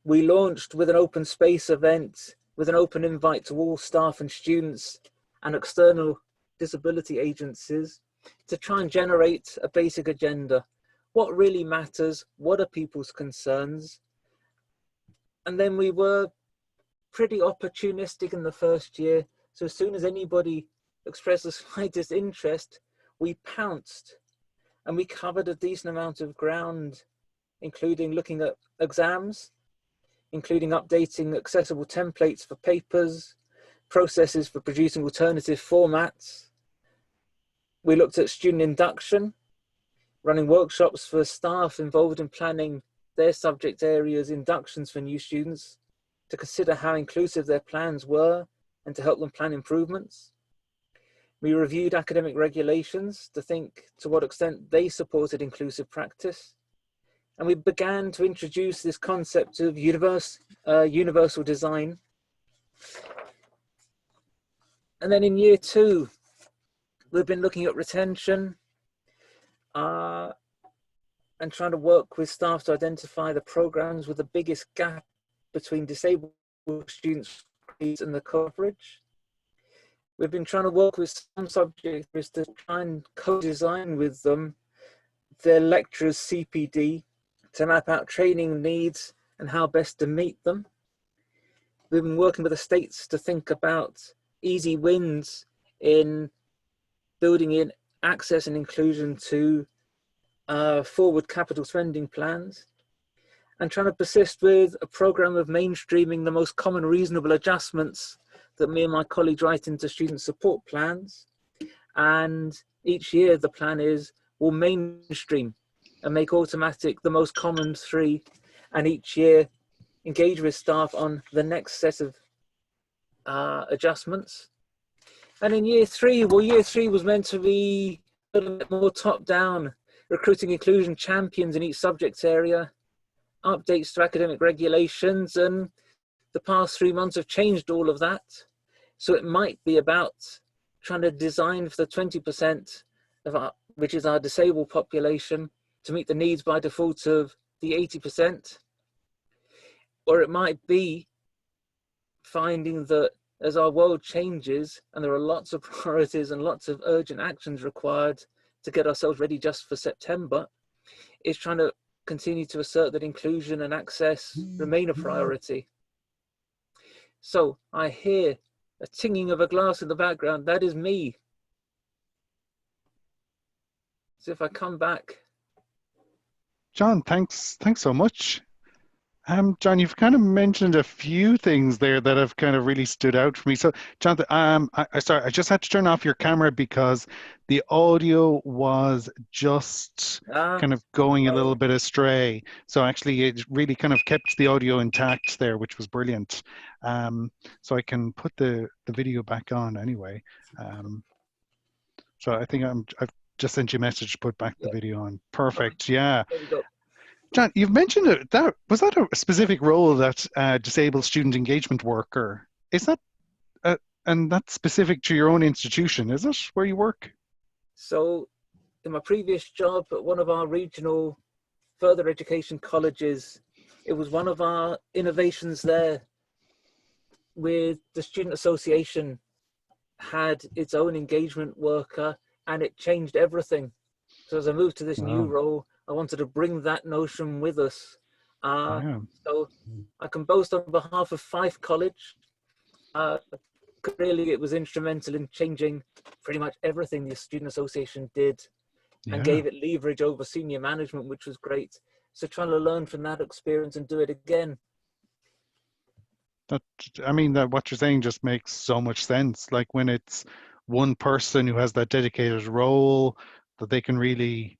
S4: We launched with an open space event with an open invite to all staff and students and external disability agencies to try and generate a basic agenda. What really matters? What are people's concerns? And then we were pretty opportunistic in the first year. So as soon as anybody expressed the slightest interest, we pounced, and we covered a decent amount of ground, including looking at exams, including updating accessible templates for papers, processes for producing alternative formats. We looked at student induction, running workshops for staff involved in planning their subject areas inductions for new students to consider how inclusive their plans were and to help them plan improvements. We reviewed academic regulations to think to what extent they supported inclusive practice. And we began to introduce this concept of universal design. And then in year two, we've been looking at retention and trying to work with staff to identify the programs with the biggest gap between disabled students and the coverage. We've been trying to work with some subjects to try and co-design with them their lecturers' CPD to map out training needs and how best to meet them. We've been working with the states to think about easy wins in building in access and inclusion to forward capital spending plans, and trying to persist with a program of mainstreaming the most common reasonable adjustments that me and my colleagues write into student support plans. And each year the plan is we'll mainstream and make automatic the most common 3, and each year engage with staff on the next set of adjustments. And in year 3, well, year 3 was meant to be a little bit more top down, recruiting inclusion champions in each subject area, updates to academic regulations, and the past 3 months have changed all of that. So it might be about trying to design for the 20% of our, which is our disabled population, to meet the needs by default of the 80%. Or it might be finding that as our world changes and there are lots of priorities and lots of urgent actions required to get ourselves ready just for September, is trying to continue to assert that inclusion and access remain a priority. So I hear a tinging of a glass in the background. That is me. So if I come back.
S1: John, thanks so much. John, you've kind of mentioned a few things there that have kind of really stood out for me. So, Jonathan, sorry, I just had to turn off your camera because the audio was just kind of going a little bit astray. So actually, it really kind of kept the audio intact there, which was brilliant. So I can put the video back on anyway. So I think I've just sent you a message to put back the video on. Perfect. Yeah.
S4: There we go.
S1: John, you've mentioned it. Was that a specific role, that disabled student engagement worker? Is that, and that's specific to your own institution, is it, where you work?
S4: So in my previous job at one of our regional further education colleges, it was one of our innovations there with the student association had its own engagement worker, and it changed everything. So as I moved to this new role, I wanted to bring that notion with us. So I can boast on behalf of Fife College. Really, it was instrumental in changing pretty much everything the Student Association did, and gave it leverage over senior management, which was great. So trying to learn from that experience and do it again.
S1: I mean, that what you're saying just makes so much sense. Like when it's one person who has that dedicated role, that they can really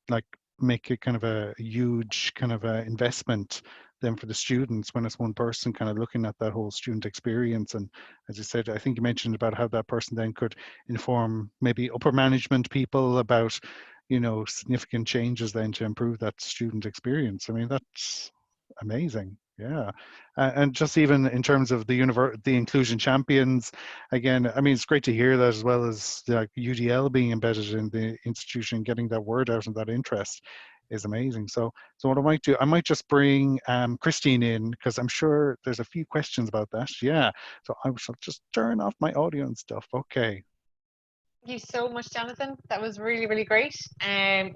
S1: like make it kind of a huge kind of a investment than for the students when it's one person kind of looking at that whole student experience. And as you said, I think you mentioned about how that person then could inform maybe upper management people about, you know, significant changes then to improve that student experience. I mean, that's amazing. Yeah. And just even in terms of the inclusion champions, again, I mean, it's great to hear that, as well as like UDL being embedded in the institution, getting that word out and that interest is amazing. So what I might do, I might just bring Christine in, because I'm sure there's a few questions about that. Yeah. So I shall just turn off my audio and stuff. Okay.
S2: Thank you so much, Jonathan. That was really, really great.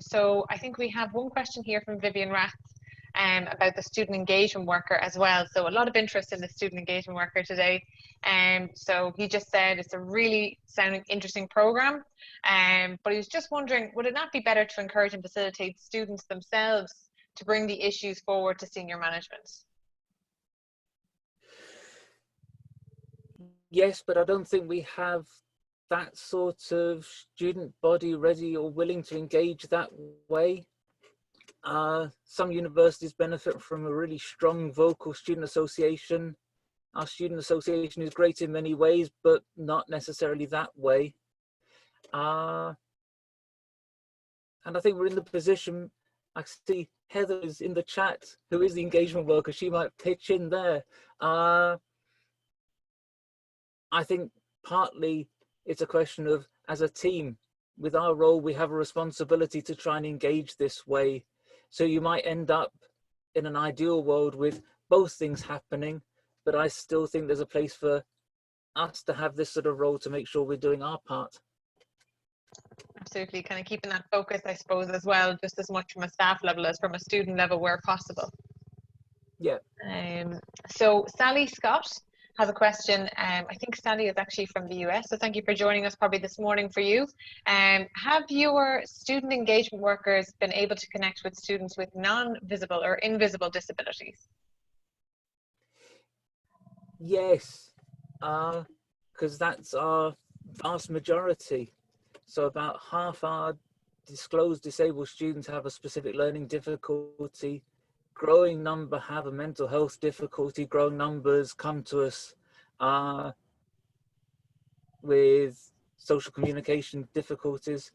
S2: So I think we have one question here from Vivian Rath about the student engagement worker as well. So a lot of interest in the student engagement worker today. So he just said it's a really sounding interesting program. But he was just wondering, would it not be better to encourage and facilitate students themselves to bring the issues forward to senior management?
S4: Yes, but I don't think we have that sort of student body ready or willing to engage that way. Some universities benefit from a really strong vocal student association. Our student association is great in many ways, but not necessarily that way. And I think we're in the position, I see Heather is in the chat, who is the engagement worker. She might pitch in there. I think partly it's a question of, as a team, with our role, we have a responsibility to try and engage this way. So you might end up in an ideal world with both things happening, but I still think there's a place for us to have this sort of role to make sure we're doing our part.
S2: Absolutely, kind of keeping that focus, I suppose, as well, just as much from a staff level as from a student level where possible.
S4: Yeah.
S2: So Sally Scott has a question. I think Sally is actually from the US, so thank you for joining us probably this morning for you. Have your student engagement workers been able to connect with students with non-visible or invisible disabilities?
S4: Yes, because that's our vast majority. So about half our disclosed disabled students have a specific learning difficulty. Growing number have a mental health difficulty. Growing numbers come to us with social communication difficulties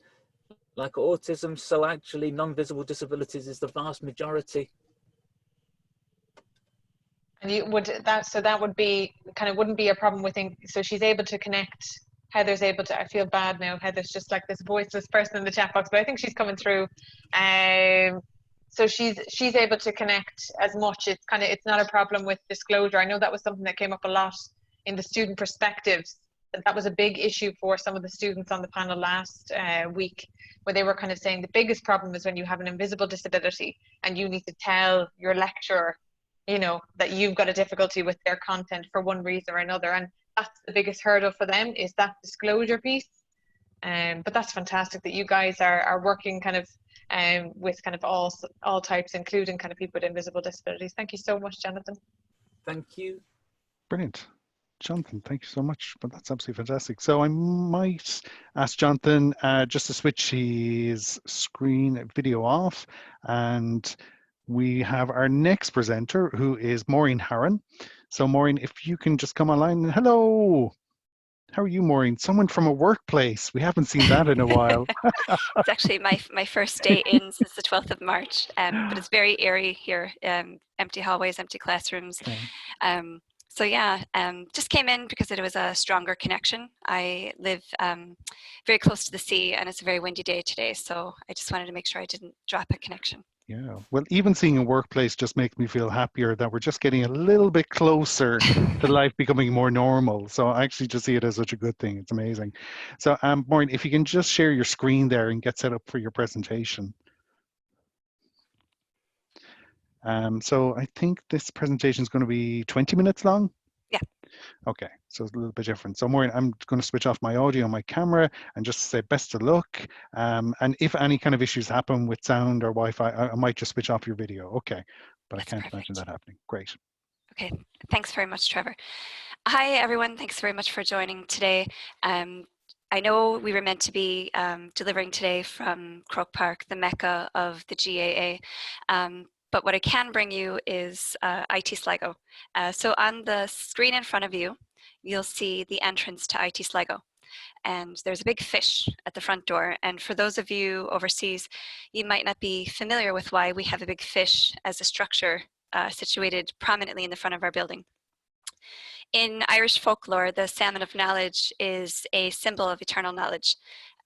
S4: like autism. So actually non-visible disabilities is the vast majority.
S2: And you would that, so that would be kind of, wouldn't be a problem with, so she's able to connect. Heather's able to, I feel bad now, Heather's just like this voiceless person in the chat box, but I think she's coming through. So she's able to connect as much. It's kind of, it's not a problem with disclosure. I know that was something that came up a lot in the student perspectives. That was a big issue for some of the students on the panel last week, where they were kind of saying the biggest problem is when you have an invisible disability and you need to tell your lecturer, you know, that you've got a difficulty with their content for one reason or another. And that's the biggest hurdle for them, is that disclosure piece. But that's fantastic that you guys are working kind of with kind of all types, including kind of people with invisible disabilities. Thank you so much, Jonathan.
S4: Thank you.
S1: Brilliant. Jonathan, thank you so much. But that's absolutely fantastic. So I might ask Jonathan just to switch his screen video off, and we have our next presenter, who is Maureen Harron. So Maureen, if you can just come online. Hello. How are you, Maureen? Someone from a workplace. We haven't seen that in a while.
S5: It's actually my first day in since the 12th of March, but it's very airy here. Empty hallways, empty classrooms.
S1: Okay.
S5: So yeah, just came in because it was a stronger connection. I live very close to the sea, and it's a very windy day today, so I just wanted to make sure I didn't drop a connection.
S1: Yeah, well, even seeing a workplace just makes me feel happier that we're just getting a little bit closer to life becoming more normal. So I actually just see it as such a good thing. It's amazing. So Maureen, if you can just share your screen there and get set up for your presentation. So I think this presentation is going to be 20 minutes long.
S5: Yeah.
S1: Okay, so it's a little bit different. So Maureen, I'm going to switch off my audio and my camera and just say best of luck. And if any kind of issues happen with sound or Wi-Fi, I might just switch off your video. Okay, but
S5: That's
S1: I can't
S5: perfect.
S1: imagine that happening. Great.
S5: Okay, thanks very much, Trevor. Hi, everyone. Thanks very much for joining today. I know we were meant to be delivering today from Croke Park, the mecca of the GAA. but what I can bring you is IT Sligo. So on the screen in front of you, you'll see the entrance to IT Sligo. And there's a big fish at the front door. And for those of you overseas, you might not be familiar with why we have a big fish as a structure situated prominently in the front of our building. In Irish folklore, the salmon of knowledge is a symbol of eternal knowledge.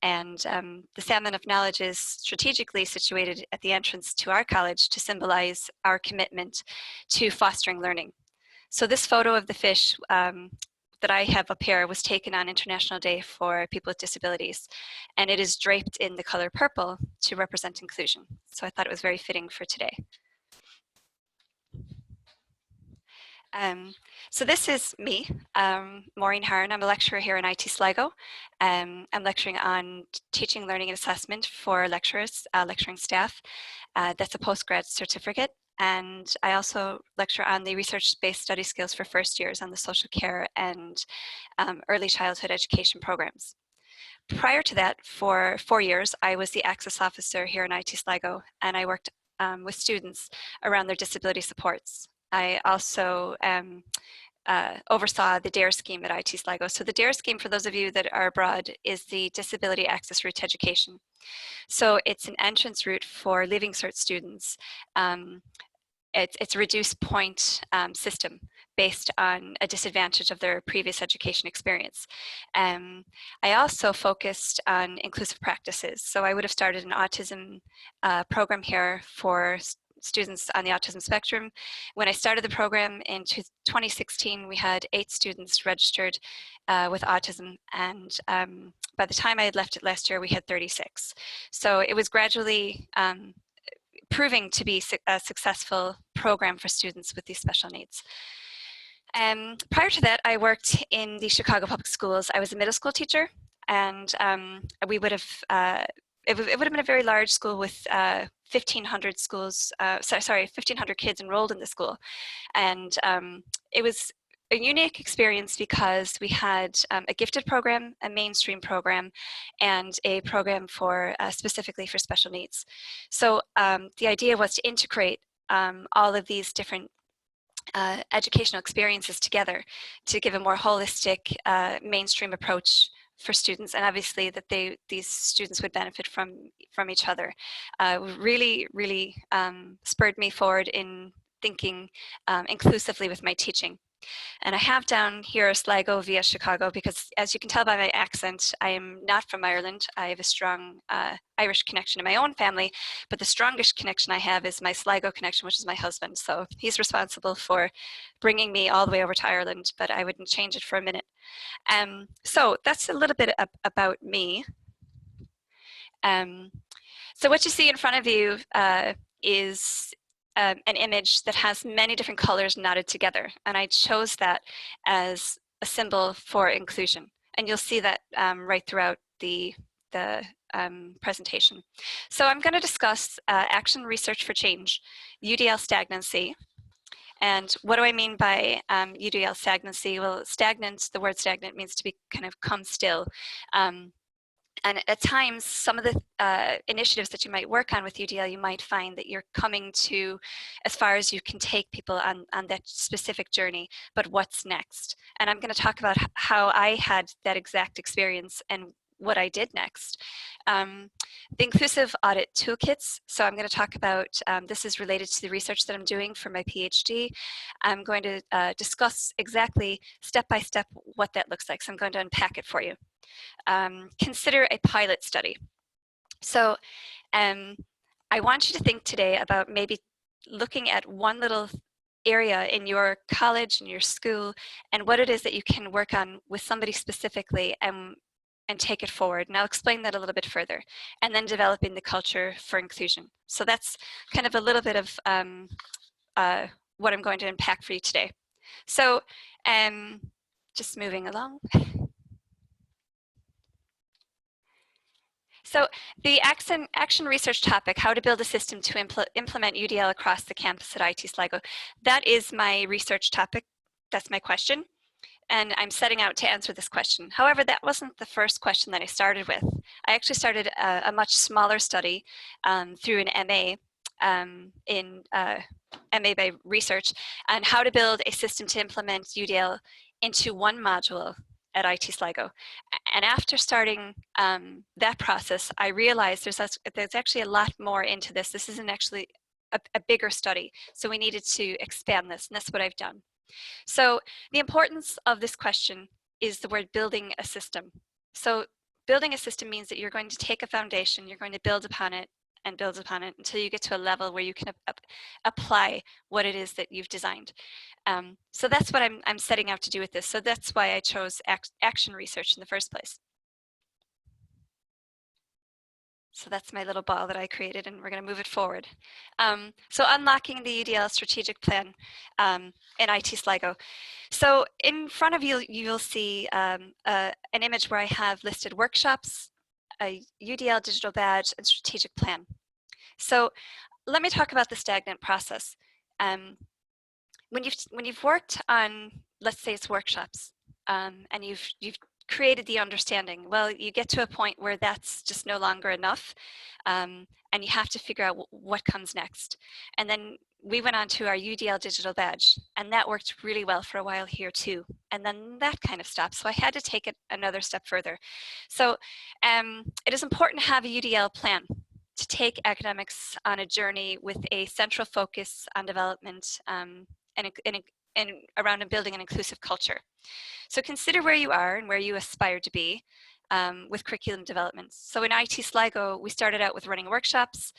S5: And the salmon of knowledge is strategically situated at the entrance to our college to symbolize our commitment to fostering learning. So this photo of the fish that I have up here was taken on International Day for People with Disabilities, and it is draped in the color purple to represent inclusion. So I thought it was very fitting for today. So this is me, Maureen Hearn. I'm a lecturer here in IT Sligo. I'm lecturing on teaching, learning, and assessment for lecturers, lecturing staff. That's a postgrad certificate. And I also lecture on the research-based study skills for first years on the social care and early childhood education programs. Prior to that, for 4 years, I was the access officer here in IT Sligo, and I worked with students around their disability supports. I also oversaw the DARE scheme at IT Sligo. So the DARE scheme, for those of you that are abroad, is the Disability Access Route to Education. So it's an entrance route for Leaving Cert students. It's a reduced point system based on a disadvantage of their previous education experience. I also focused on inclusive practices. So I would have started an autism program here for students on the autism spectrum. When I started the program in 2016, we had 8 students registered with autism, and by the time I had left it last year, we had 36. So it was gradually proving to be a successful program for students with these special needs. Prior to that, I worked in the Chicago Public Schools. I was a middle school teacher, and we would have it would have been a very large school with 1,500 schools. 1,500 kids enrolled in the school, and it was a unique experience because we had a gifted program, a mainstream program, and a program for specifically for special needs. So the idea was to integrate all of these different educational experiences together to give a more holistic mainstream approach for students, and obviously that these students would benefit from each other. Really spurred me forward in thinking inclusively with my teaching. And I have down here Sligo via Chicago because, as you can tell by my accent, I am not from Ireland. I have a strong Irish connection in my own family, but the strongest connection I have is my Sligo connection, which is my husband. So he's responsible for bringing me all the way over to Ireland, but I wouldn't change it for a minute. So that's a little bit about me. So what you see in front of you is an image that has many different colors knotted together, and I chose that as a symbol for inclusion, and you'll see that right throughout the presentation. So I'm going to discuss action research for change, UDL stagnancy. And what do I mean by UDL stagnancy? Well, stagnant, the word stagnant means to be kind of come still. And at times, some of the initiatives that you might work on with UDL, you might find that you're coming to as far as you can take people on that specific journey, but what's next? And I'm going to talk about how I had that exact experience and what I did next. The inclusive audit toolkits. So I'm going to talk about, this is related to the research that I'm doing for my PhD. I'm going to discuss exactly step by step what that looks like. So I'm going to unpack it for you. Consider a pilot study. So I want you to think today about maybe looking at one little area in your college and your school and what it is that you can work on with somebody specifically and take it forward. And I'll explain that a little bit further. And then developing the culture for inclusion. So that's kind of a little bit of what I'm going to unpack for you today. So just moving along. So the action research topic, how to build a system to implement UDL across the campus at IT Sligo, that is my research topic. That's my question. And I'm setting out to answer this question. However, that wasn't the first question that I started with. I actually started a much smaller study through an MA in MA by Research, and how to build a system to implement UDL into one module at IT Sligo. And after starting that process, I realized there's actually a lot more into this. This isn't actually a bigger study, so we needed to expand this, and that's what I've done. So the importance of this question is the word building a system. So building a system means that you're going to take a foundation, you're going to build upon it and build upon it until you get to a level where you can apply what it is that you've designed. So that's what I'm setting out to do with this. So that's why I chose action research in the first place. So that's my little ball that I created, and we're going to move it forward. So unlocking the UDL strategic plan in IT Sligo. So in front of you, you'll see an image where I have listed workshops, a UDL digital badge, and strategic plan. So let me talk about the stagnant process. When you've worked on, let's say it's workshops, and you've created the understanding, well, you get to a point where that's just no longer enough, and you have to figure out what comes next. And then we went on to our UDL digital badge, and that worked really well for a while here too. And then that kind of stopped, so I had to take it another step further. So it is important to have a UDL plan to take academics on a journey with a central focus on development and around building an inclusive culture. So consider where you are and where you aspire to be with curriculum development. So in IT Sligo, we started out with running workshops,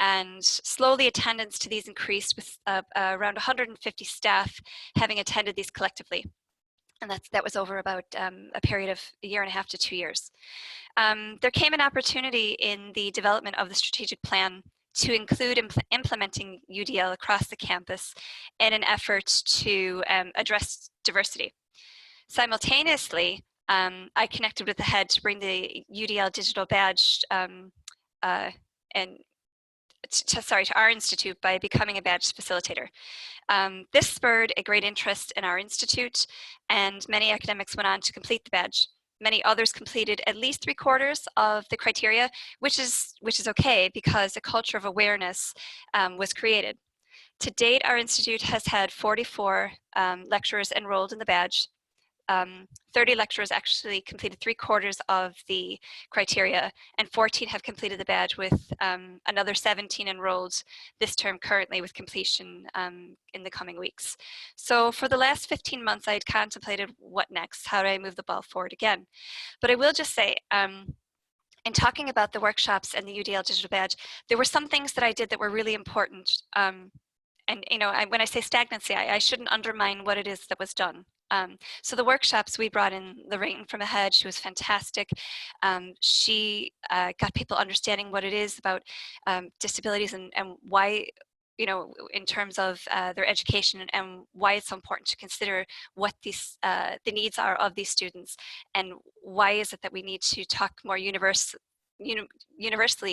S5: and slowly attendance to these increased with around 150 staff having attended these collectively. And that was over about a period of 1.5 to 2 years. There came an opportunity in the development of the strategic plan to include implementing UDL across the campus in an effort to address diversity. Simultaneously, I connected with the head to bring the UDL digital badge to our institute by becoming a badge facilitator. This spurred a great interest in our institute, and many academics went on to complete the badge. Many others completed at least 3/4 of the criteria, which is okay because a culture of awareness was created. To date, our institute has had 44 lecturers enrolled in the badge. 30 lecturers actually completed 3/4 of the criteria, and 14 have completed the badge, with another 17 enrolled this term currently, with completion in the coming weeks. So for the last 15 months, I had contemplated what next, how do I move the ball forward again? But I will just say, in talking about the workshops and the UDL digital badge, there were some things that I did that were really important. And when I say stagnancy, I shouldn't undermine what it is that was done. So the workshops, we brought in Lorraine from ahead. She was fantastic. She got people understanding what it is about disabilities and why, in terms of their education, and why it's so important to consider what these the needs are of these students, and why is it that we need to talk more universally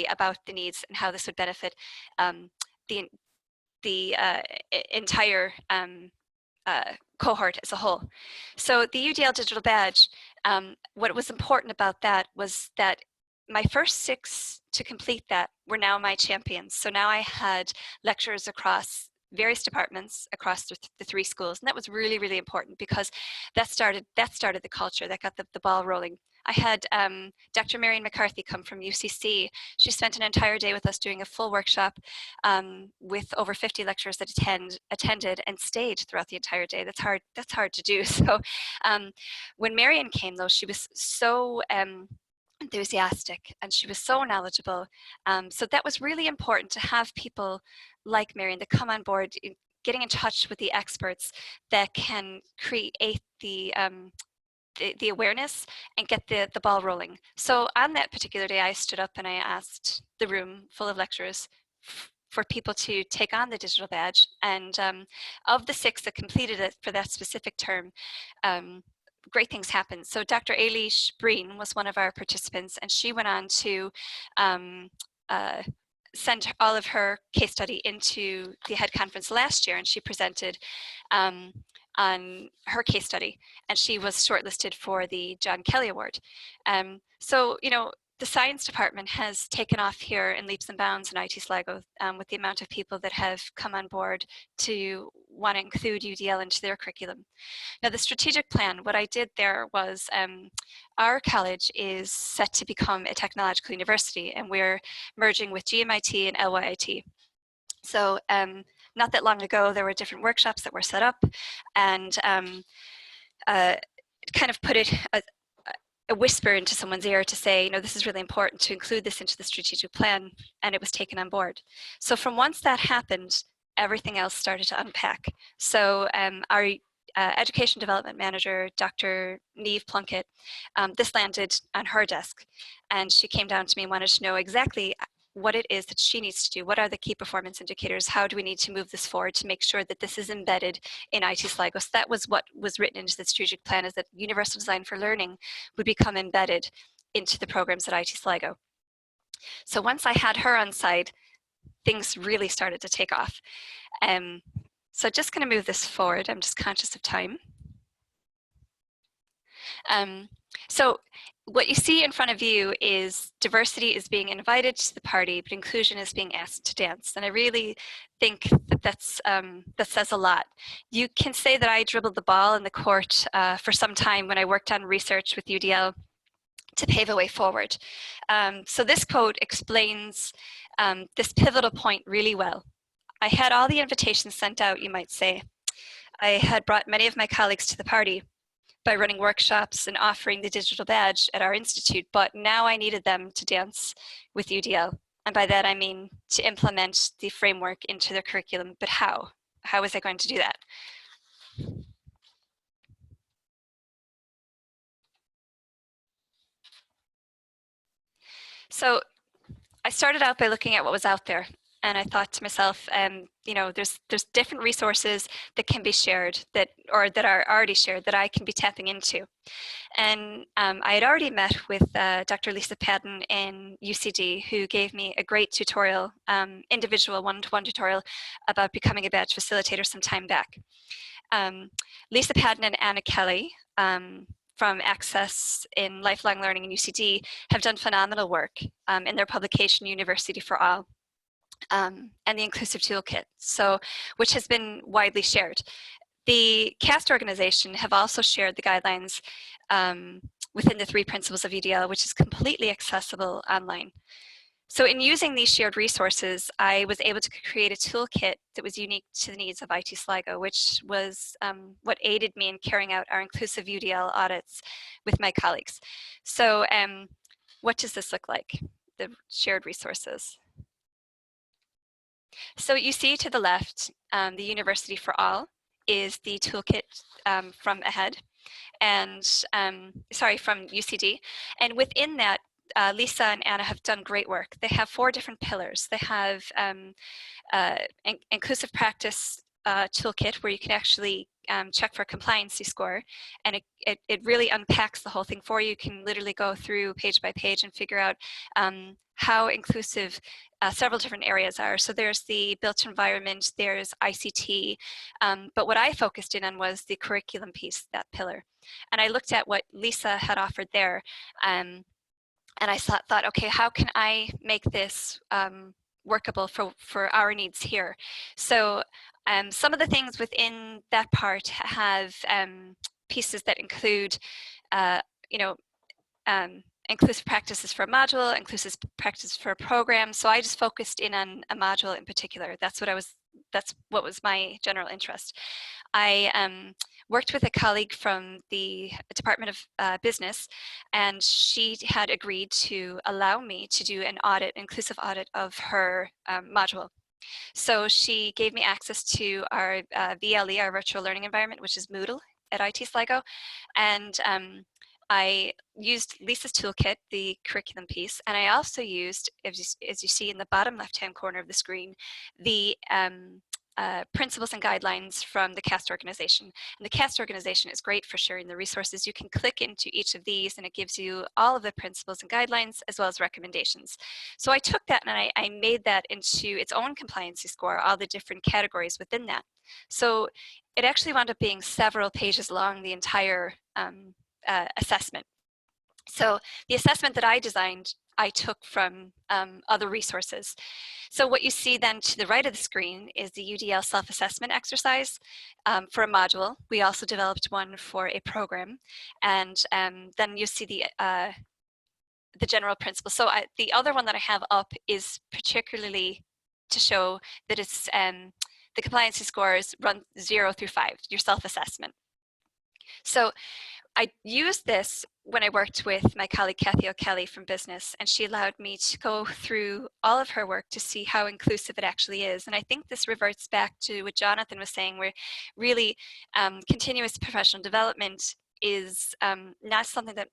S5: about the needs and how this would benefit the entire cohort as a whole. So the UDL digital badge, what was important about that was that my first 6 to complete that were now my champions. So now I had lecturers across various departments across the 3 schools, and that was really, really important because that started the culture, that got the ball rolling. I had Dr. Marion McCarthy come from UCC. She spent an entire day with us doing a full workshop with over 50 lecturers that attended and stayed throughout the entire day. That's hard to do. So when Marion came, though, she was so enthusiastic and she was so knowledgeable. So that was really important to have people like Marion that come on board, getting in touch with the experts that can create the awareness and get the ball rolling. So on that particular day, I stood up and I asked the room full of lecturers for people to take on the digital badge. And of the 6 that completed it for that specific term, great things happened. So Dr. Ailish Breen was one of our participants, and she went on to send all of her case study into the head conference last year, and she presented on her case study, and she was shortlisted for the John Kelly Award. So, the science department has taken off here in leaps and bounds in IT Sligo with the amount of people that have come on board to want to include UDL into their curriculum. Now, the strategic plan, what I did there was our college is set to become a technological university, and we're merging with GMIT and LYIT. So not that long ago, there were different workshops that were set up, and kind of put it a whisper into someone's ear to say, you know, this is really important to include this into the strategic plan, and it was taken on board. So from once that happened, everything else started to unpack. So our education development manager, Dr. Neve Plunkett, this landed on her desk, and she came down to me and wanted to know exactly what it is that she needs to do. What are the key performance indicators? How do we need to move this forward to make sure that this is embedded in IT Sligo? So that was what was written into the strategic plan, is that universal design for learning would become embedded into the programs at IT Sligo. So once I had her on side, things really started to take off. So just going to move this forward. I'm just conscious of time. So what you see in front of you is diversity is being invited to the party, but inclusion is being asked to dance. And I really think that that says a lot. You can say that I dribbled the ball in the court for some time when I worked on research with UDL to pave a way forward. So this quote explains this pivotal point really well. I had all the invitations sent out, you might say. I had brought many of my colleagues to the party by running workshops and offering the digital badge at our institute, but now I needed them to dance with UDL. And by that I mean to implement the framework into their curriculum, but how? How was I going to do that? So I started out by looking at what was out there. And I thought to myself, you know, there's different resources that can be shared that are already shared that I can be tapping into. And I had already met with Dr. Lisa Padden in UCD, who gave me a great tutorial, individual one-to-one tutorial about becoming a badge facilitator some time back. Lisa Padden and Anna Kelly from Access in Lifelong Learning in UCD have done phenomenal work in their publication University for All. And the Inclusive Toolkit, so which has been widely shared. The CAST organization have also shared the guidelines within the 3 principles of UDL, which is completely accessible online. So in using these shared resources, I was able to create a toolkit that was unique to the needs of IT Sligo, which was what aided me in carrying out our inclusive UDL audits with my colleagues. So what does this look like, the shared resources? So you see to the left, the University for All is the toolkit from AHEAD, and from UCD. And within that, Lisa and Anna have done great work. They have 4 different pillars. They have inclusive practice toolkit where you can actually check for a compliancy score, and it really unpacks the whole thing for you. You can literally go through page by page and figure out how inclusive several different areas are. So there's the built environment, there's ICT, but what I focused in on was the curriculum piece, that pillar. And I looked at what Lisa had offered there, and I thought, okay, how can I make this workable for our needs here? So some of the things within that part have pieces that include, inclusive practices for a module, inclusive practices for a program. So I just focused in on a module in particular. That's what was my general interest. I worked with a colleague from the Department of Business, and she had agreed to allow me to do an audit, inclusive audit of her module. So she gave me access to our VLE, our virtual learning environment, which is Moodle at IT Sligo, and I used Lisa's toolkit, the curriculum piece, and I also used, as you see in the bottom left-hand corner of the screen, the principles and guidelines from the CAST organization. And the CAST organization is great for sharing the resources. You can click into each of these and it gives you all of the principles and guidelines as well as recommendations. So I took that and I made that into its own compliancy score, all the different categories within that. So it actually wound up being several pages long, the entire assessment. So the assessment that I designed, I took from other resources. So what you see then to the right of the screen is the UDL self-assessment exercise for a module. We also developed one for a program. And then you see the general principle. So the other one that I have up is particularly to show that it's the compliancy scores run 0 through 5, your self-assessment. So I used this when I worked with my colleague Kathy O'Kelly from business, and she allowed me to go through all of her work to see how inclusive it actually is. And I think this reverts back to what Jonathan was saying, where really continuous professional development is not something that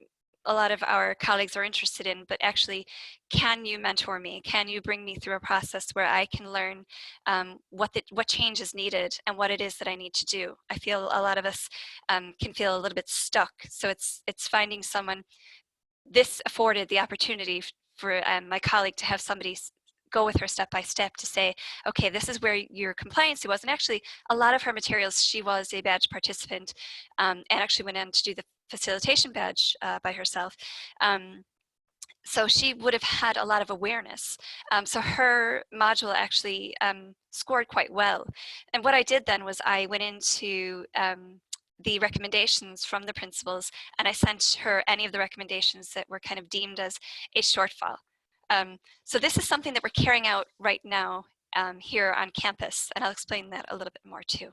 S5: a lot of our colleagues are interested in, but actually, can you mentor me? Can you bring me through a process where I can learn what change is needed and what it is that I need to do? I feel a lot of us can feel a little bit stuck. So it's finding someone. This afforded the opportunity for my colleague to have somebody go with her step by step to say, okay, this is where your compliancy was. And actually, a lot of her materials, she was a badge participant and actually went in to do the facilitation badge by herself. So she would have had a lot of awareness. So her module actually scored quite well. And what I did then was I went into the recommendations from the principals, and I sent her any of the recommendations that were kind of deemed as a shortfall. So this is something that we're carrying out right now here on campus, and I'll explain that a little bit more too.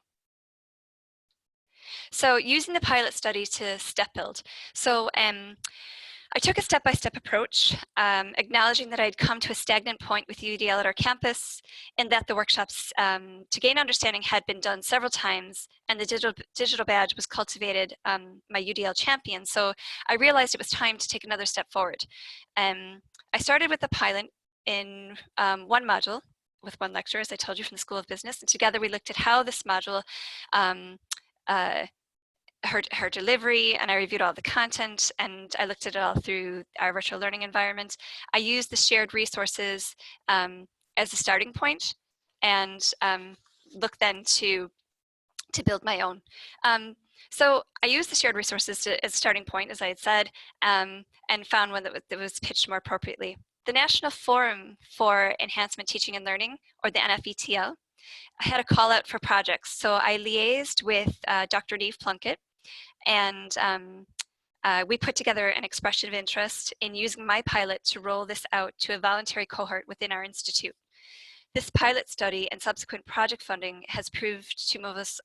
S5: So using the pilot study to step build. So I took a step-by-step approach, acknowledging that I'd come to a stagnant point with UDL at our campus, and that the workshops to gain understanding had been done several times, and the digital badge was cultivated my UDL champion. So I realized it was time to take another step forward. I started with the pilot in one module with one lecturer, as I told you, from the School of Business, and together we looked at how this module her delivery, and I reviewed all the content, and I looked at it all through our virtual learning environment. I used the shared resources as a starting point, and looked then to build my own. So I used the shared resources as a starting point, as I had said, and found one that was pitched more appropriately. The National Forum for Enhancement Teaching and Learning, or the NFETL, I had a call out for projects. So I liaised with Dr. Neve Plunkett, and we put together an expression of interest in using my pilot to roll this out to a voluntary cohort within our institute. This pilot study and subsequent project funding has proved to move us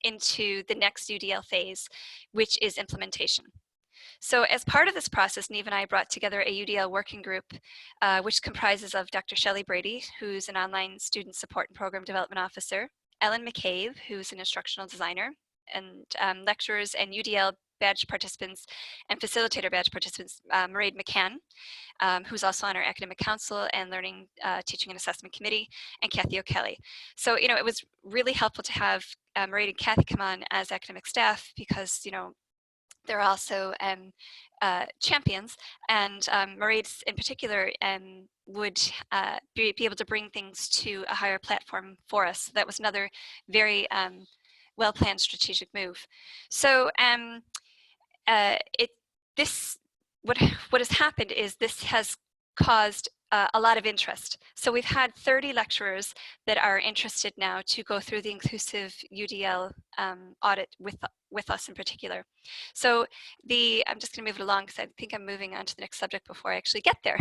S5: into the next UDL phase, which is implementation. So as part of this process, Neve and I brought together a UDL working group, which comprises of Dr. Shelley Brady, who's an online student support and program development officer, Ellen McCabe, who's an instructional designer, and lecturers and UDL badge participants and facilitator badge participants, Mairead McCann, who's also on our academic council and learning, teaching and assessment committee, and Kathy O'Kelly. So, you know, it was really helpful to have Mairead and Kathy come on as academic staff because, you know, they're also champions, and Mairead in particular would be able to bring things to a higher platform for us. That was another very well-planned strategic move. So what has happened is this has caused a lot of interest. So we've had 30 lecturers that are interested now to go through the inclusive UDL audit with us in particular. So I'm just going to move it along because I think I'm moving on to the next subject before I actually get there.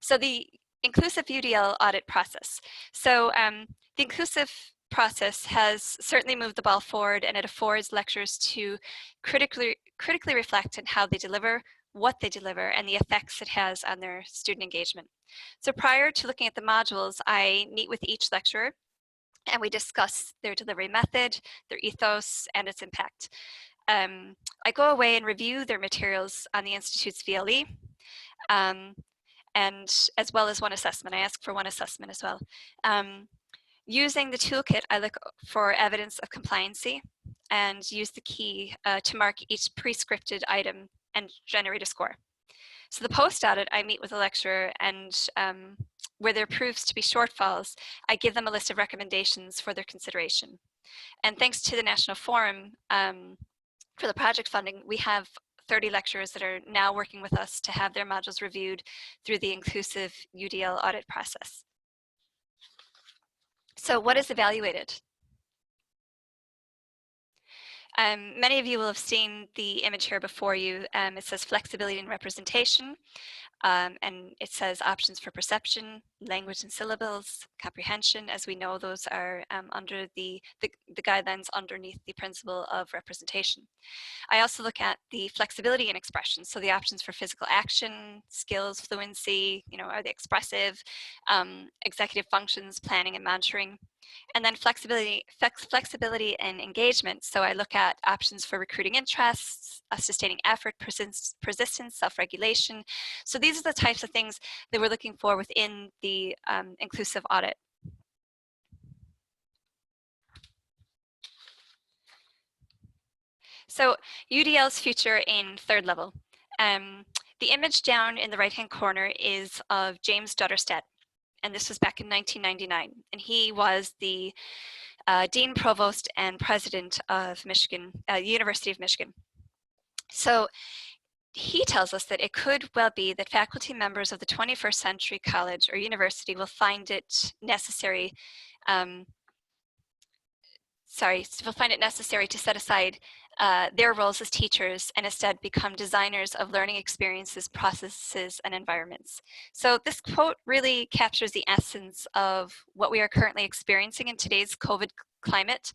S5: So the inclusive UDL audit process. So the inclusive process has certainly moved the ball forward, and it affords lecturers to critically reflect on how they deliver, what they deliver, and the effects it has on their student engagement. So prior to looking at the modules, I meet with each lecturer and we discuss their delivery method, their ethos, and its impact. I go away and review their materials on the Institute's VLE, and as well as one assessment. I ask for one assessment as well. Using the toolkit, I look for evidence of compliancy and use the key to mark each pre-scripted item and generate a score. So the post-audit, I meet with a lecturer, and where there proves to be shortfalls, I give them a list of recommendations for their consideration. And thanks to the National Forum for the project funding, we have 30 lecturers that are now working with us to have their modules reviewed through the inclusive UDL audit process. So what is evaluated? Many of you will have seen the image here before you. It says flexibility and representation, and it says options for perception, language and syllables, comprehension. As we know, those are under the guidelines underneath the principle of representation. I also look at the flexibility in expression, so the options for physical action, skills, fluency, are they expressive, executive functions, planning and monitoring. And then flexibility and engagement. So I look at options for recruiting interests, sustaining effort, persistence, self-regulation. So these are the types of things that we're looking for within the inclusive audit. So UDL's future in third level. The image down in the right-hand corner is of James Dutterstedt, and this was back in 1999. And he was the Dean, Provost, and President of Michigan, University of Michigan. So he tells us that it could well be that faculty members of the 21st century college or university will find it necessary, will find it necessary to set aside their roles as teachers and instead become designers of learning experiences, processes, and environments. So this quote really captures the essence of what we are currently experiencing in today's COVID climate.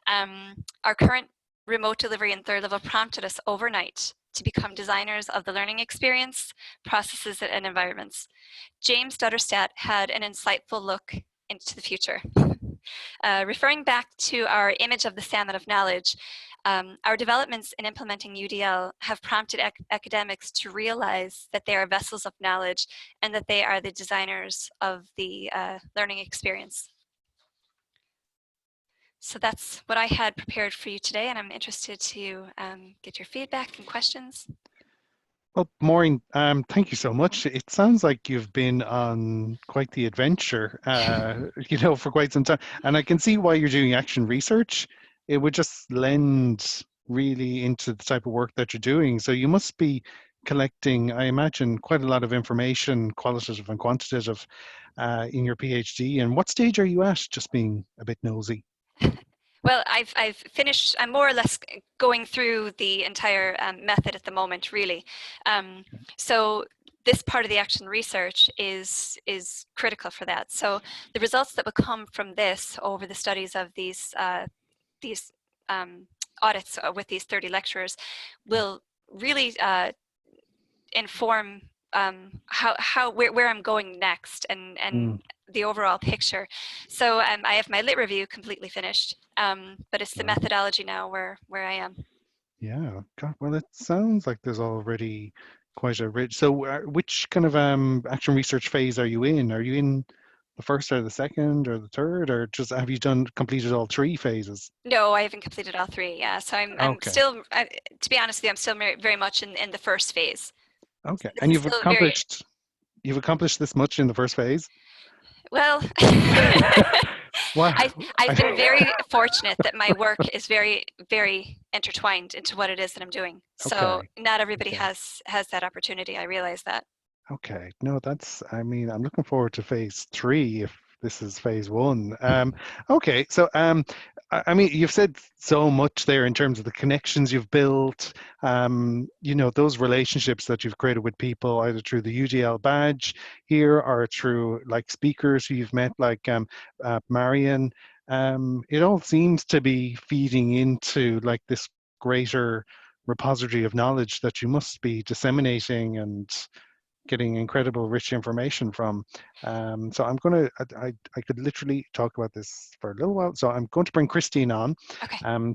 S5: Our current remote delivery in third level prompted us overnight to become designers of the learning experience, processes, and environments. James Dutterstedt had an insightful look into the future. Referring back to our image of the salmon of knowledge, our developments in implementing UDL have prompted academics to realize that they are vessels of knowledge and that they are the designers of the learning experience. So that's what I had prepared for you today, and I'm interested to get your feedback and questions.
S1: Well, Maureen, thank you so much. It sounds like you've been on quite the adventure, for quite some time. And I can see why you're doing action research. It would just lend really into the type of work that you're doing. So you must be collecting, I imagine, quite a lot of information, qualitative and quantitative, in your PhD. And what stage are you at, just being a bit nosy?
S5: Well, I've finished. I'm more or less going through the entire method at the moment, really. So this part of the action research is critical for that. So the results that will come from this over the studies of these audits with these 30 lecturers will really inform where I'm going next and the overall picture. So I have my lit review completely finished, but it's the methodology now where I am.
S1: Yeah, God, well, it sounds like there's already quite a rich. So, which kind of action research phase are you in? Are you in the first or the second or the third, or just have you completed all three phases?
S5: No, I haven't completed all three. Yeah, so I'm
S1: Okay.
S5: still, to be honest with you, I'm still very much in the first phase.
S1: Okay,
S5: So
S1: and
S5: you've
S1: accomplished this much in the first phase?
S5: Well,
S1: Wow.
S5: I've been very fortunate that my work is very, very intertwined into what it is that I'm doing. So
S1: Okay.
S5: not everybody has that opportunity. I realize that.
S1: Okay, no, I mean, I'm looking forward to phase 3 if this is phase 1. Okay, so I mean, you've said so much there in terms of the connections you've built, those relationships that you've created with people, either through the UDL badge here or through like speakers who you've met, like Marion. It all seems to be feeding into like this greater repository of knowledge that you must be disseminating and getting incredible rich information from. So I could literally talk about this for a little while. So I'm going to bring Christine on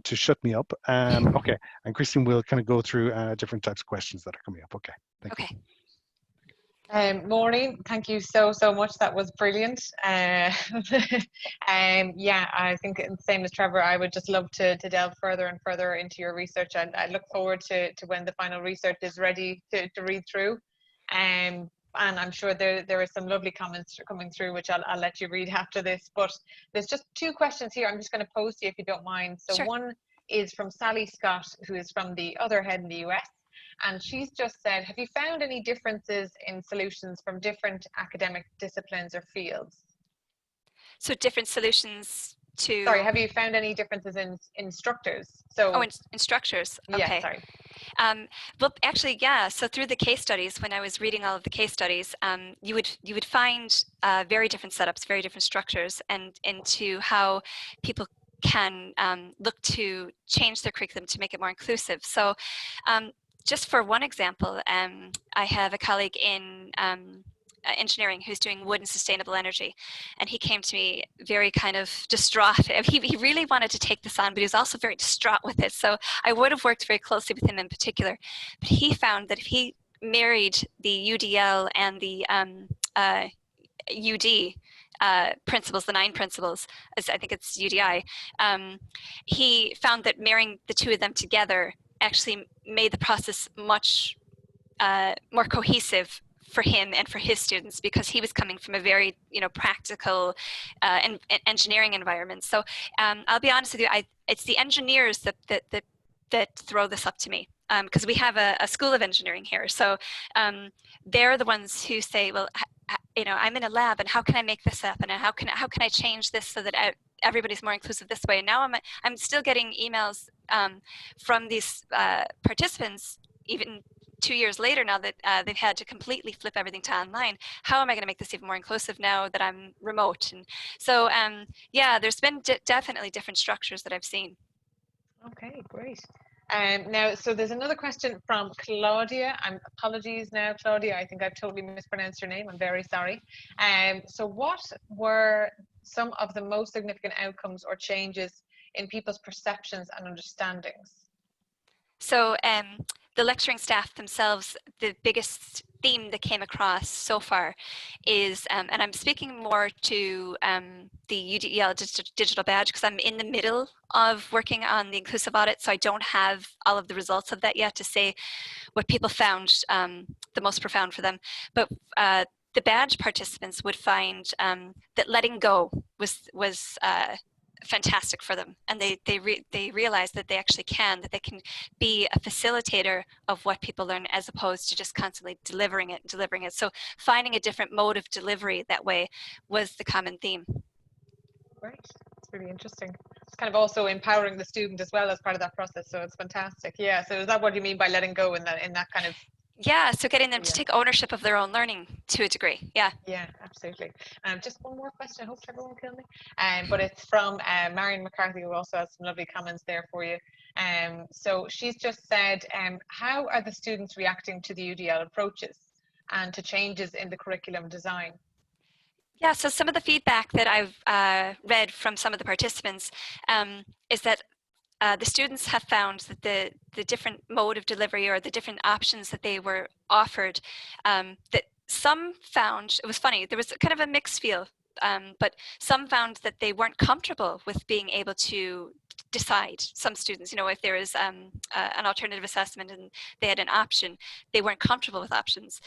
S1: to shut me up. Okay, and Christine will kind of go through different types of questions that are coming up. Okay, thank you.
S2: Maureen, thank you so much. That was brilliant. Yeah, I think same as Trevor, I would just love to delve further and further into your research. I look forward to when the final research is ready to read through. And I'm sure there are some lovely comments coming through, which I'll let you read after this. But there's just two questions here I'm just going to pose to you if you don't mind. So
S5: Sure.
S2: one is from Sally Scott, who is from the other head in the US. And she's just said, have you found any differences in solutions from different academic disciplines or fields?
S5: So different solutions to...
S2: Sorry, have you found any differences in instructors? So,
S5: Oh, in structures.
S2: yeah,
S5: Okay.
S2: sorry.
S5: Well, actually, yeah. So through the case studies, when I was reading all of the case studies, you would find very different setups, very different structures, and into how people can look to change their curriculum to make it more inclusive. So, just for one example, I have a colleague in engineering who's doing wood and sustainable energy, and he came to me very kind of distraught. He really wanted to take this on, but he was also very distraught with it. So I would have worked very closely with him in particular, but he found that if he married the UDL and the UD principles, the 9 principles, as I think it's UDI, he found that marrying the two of them together actually made the process much more cohesive for him and for his students, because he was coming from a very practical and engineering environment. So I'll be honest with you, it's the engineers that throw this up to me, because we have a school of engineering here. So they're the ones who say, well, I'm in a lab, and how can I make this happen, and how can I change this so that everybody's more inclusive this way? And now I'm still getting emails from these participants, even 2 years later, now that they've had to completely flip everything to online. How am I going to make this even more inclusive now that I'm remote? And so, yeah, there's been definitely different structures that I've seen.
S2: Okay, great. Now, so there's another question from Claudia. Apologies now, Claudia. I think I've totally mispronounced your name. I'm very sorry. So what were some of the most significant outcomes or changes in people's perceptions and understandings?
S5: So the lecturing staff themselves, the biggest theme that came across so far is, and I'm speaking more to the UDEL digital badge, because I'm in the middle of working on the inclusive audit, so I don't have all of the results of that yet to say what people found the most profound for them. But the badge participants would find that letting go was fantastic for them, and they realize that they actually that they can be a facilitator of what people learn, as opposed to just constantly delivering it. So finding a different mode of delivery that way was the common theme.
S2: Great, it's really interesting. It's kind of also empowering the student as well as part of that process, so it's fantastic. Yeah, so is that what you mean by letting go in that kind of...
S5: Yeah, so getting them to take ownership of their own learning to a degree. Yeah.
S2: Yeah, absolutely. Just one more question. I hope Trevor won't kill me. But it's from Marion McCarthy, who also has some lovely comments there for you. So she's just said, how are the students reacting to the UDL approaches and to changes in the curriculum design?
S5: Yeah, so some of the feedback that I've read from some of the participants is that the students have found that the different mode of delivery, or the different options that they were offered, that some found, it was funny, there was kind of a mixed feel, but some found that they weren't comfortable with being able to decide. Some students, if there is an alternative assessment and they had an option, they weren't comfortable with options.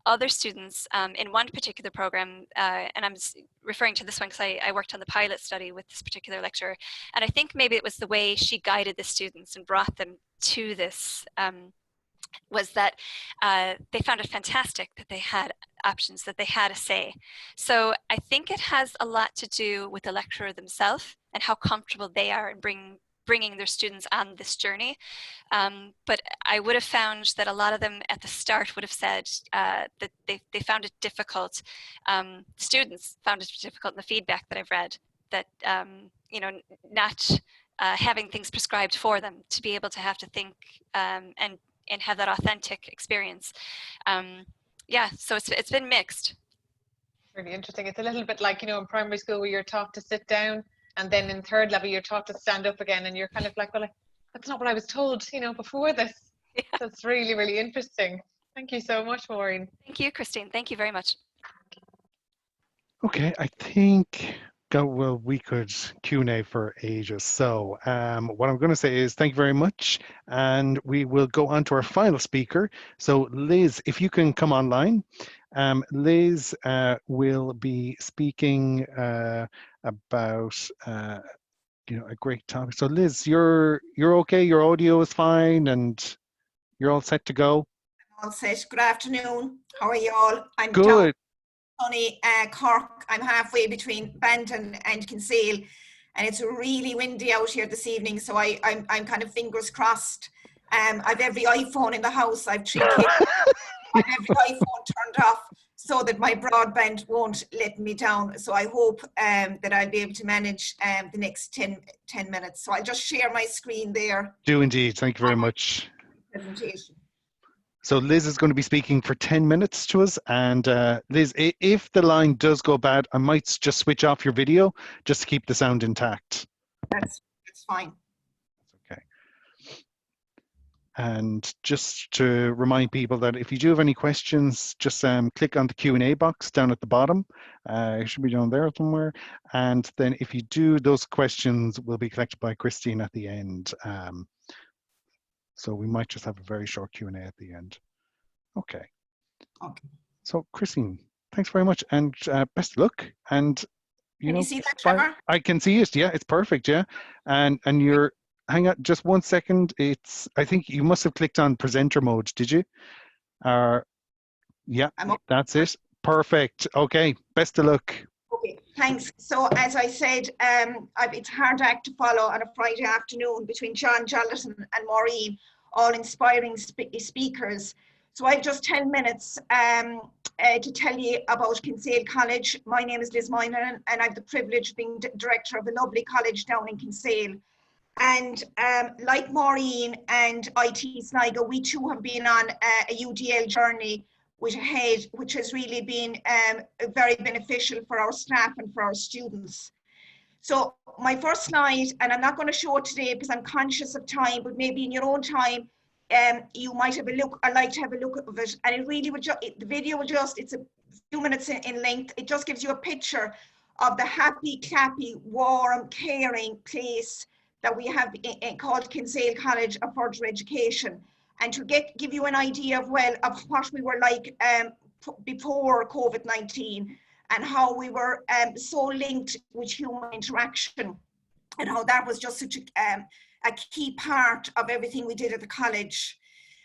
S5: Other students in one particular program, and I'm referring to this one because I worked on the pilot study with this particular lecturer, and I think maybe it was the way she guided the students and brought them to this, was that they found it fantastic that they had options, that they had a say. So I think it has a lot to do with the lecturer themselves and how comfortable they are in bringing their students on this journey. But I would have found that a lot of them at the start would have said that they found it difficult. Students found it difficult in the feedback that I've read, that not having things prescribed for them, to be able to have to think and have that authentic experience. Yeah, so it's been mixed.
S2: Really interesting. It's a little bit like, in primary school where you're taught to sit down, and then in third level you're taught to stand up again, and you're kind of like, well, that's not what I was told, before this. Yeah. So it's really, really interesting. Thank you so much, Maureen.
S5: Thank you, Christine. Thank you very much.
S1: Okay, I think we could Q&A for ages. So what I'm going to say is thank you very much, and we will go on to our final speaker. So Liz, if you can come online. Liz will be speaking about a great topic. So Liz, you're okay. Your audio is fine, and You're all set to go?
S6: All set. Good afternoon. How are you all? I'm down
S1: Good.
S6: sunny Cork. I'm halfway between Bandon and Kinsale, and it's really windy out here this evening. So I'm kind of fingers crossed. I've every iPhone in the house. I've 3 kids. I've every iPhone turned off so that my broadband won't let me down. So I hope that I'll be able to manage the next 10 minutes. So I'll just share my screen there.
S1: Do indeed. Thank you very much.
S6: Presentation.
S1: So Liz is going to be speaking for 10 minutes to us. And Liz, if the line does go bad, I might just switch off your video just to keep the sound intact.
S6: That's fine.
S1: Okay. And just to remind people that if you do have any questions, just click on the Q&A box down at the bottom. It should be down there somewhere. And then if you do, those questions will be collected by Christine at the end. So we might just have a very short Q&A at the end. Okay.
S6: Okay.
S1: So Christine, thanks very much, and best of luck. And
S6: Can you see that, Trevor?
S1: I can see it. Yeah, it's perfect. Yeah, and you're. Hang on, just 1 second. I think you must have clicked on presenter mode. Did you? Yeah, that's it. Perfect. Okay. Best of luck.
S6: Okay, thanks. So as I said, it's a hard act to follow on a Friday afternoon between John Jollison and Maureen, all inspiring speakers. So I've just 10 minutes to tell you about Kinsale College. My name is Liz Moynihan, and I have the privilege of being director of a lovely college down in Kinsale. And like Maureen and IT Sligo, we too have been on a UDL journey with HEAD, which has really been very beneficial for our staff and for our students. So my first slide, and I'm not going to show it today because I'm conscious of time, but maybe in your own time, you might have a look, I'd like to have a look at it. And it really would the video will just, it's a few minutes in length. It just gives you a picture of the happy, clappy, warm, caring place that we have called Kinsale College of Further Education. And to give you an idea of what we were like before COVID-19 and how we were so linked with human interaction and how that was just such a key part of everything we did at the college.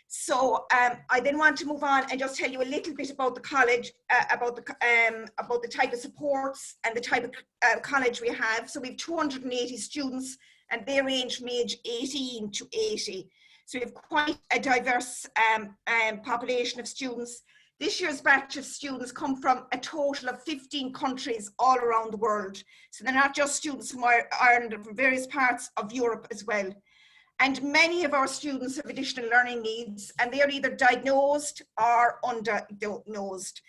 S6: So I then want to move on and just tell you a little bit about the college, about the type of supports and the type of college we have. So we have 280 students, and they range from age 18 to 80. So we have quite a diverse population of students. This year's batch of students come from a total of 15 countries all around the world. So they're not just students from Ireland, but from various parts of Europe as well. And many of our students have additional learning needs, and they are either diagnosed or undiagnosed.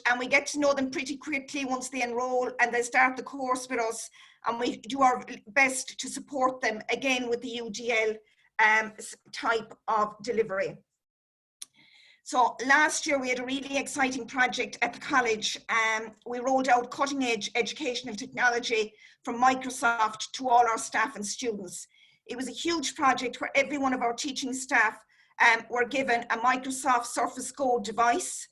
S6: And we get to know them pretty quickly once they enroll and they start the course with us, and we do our best to support them, again, with the UDL type of delivery. So last year we had a really exciting project at the college. We rolled out cutting edge educational technology from Microsoft to all our staff and students. It was a huge project where every one of our teaching staff were given a Microsoft Surface Go device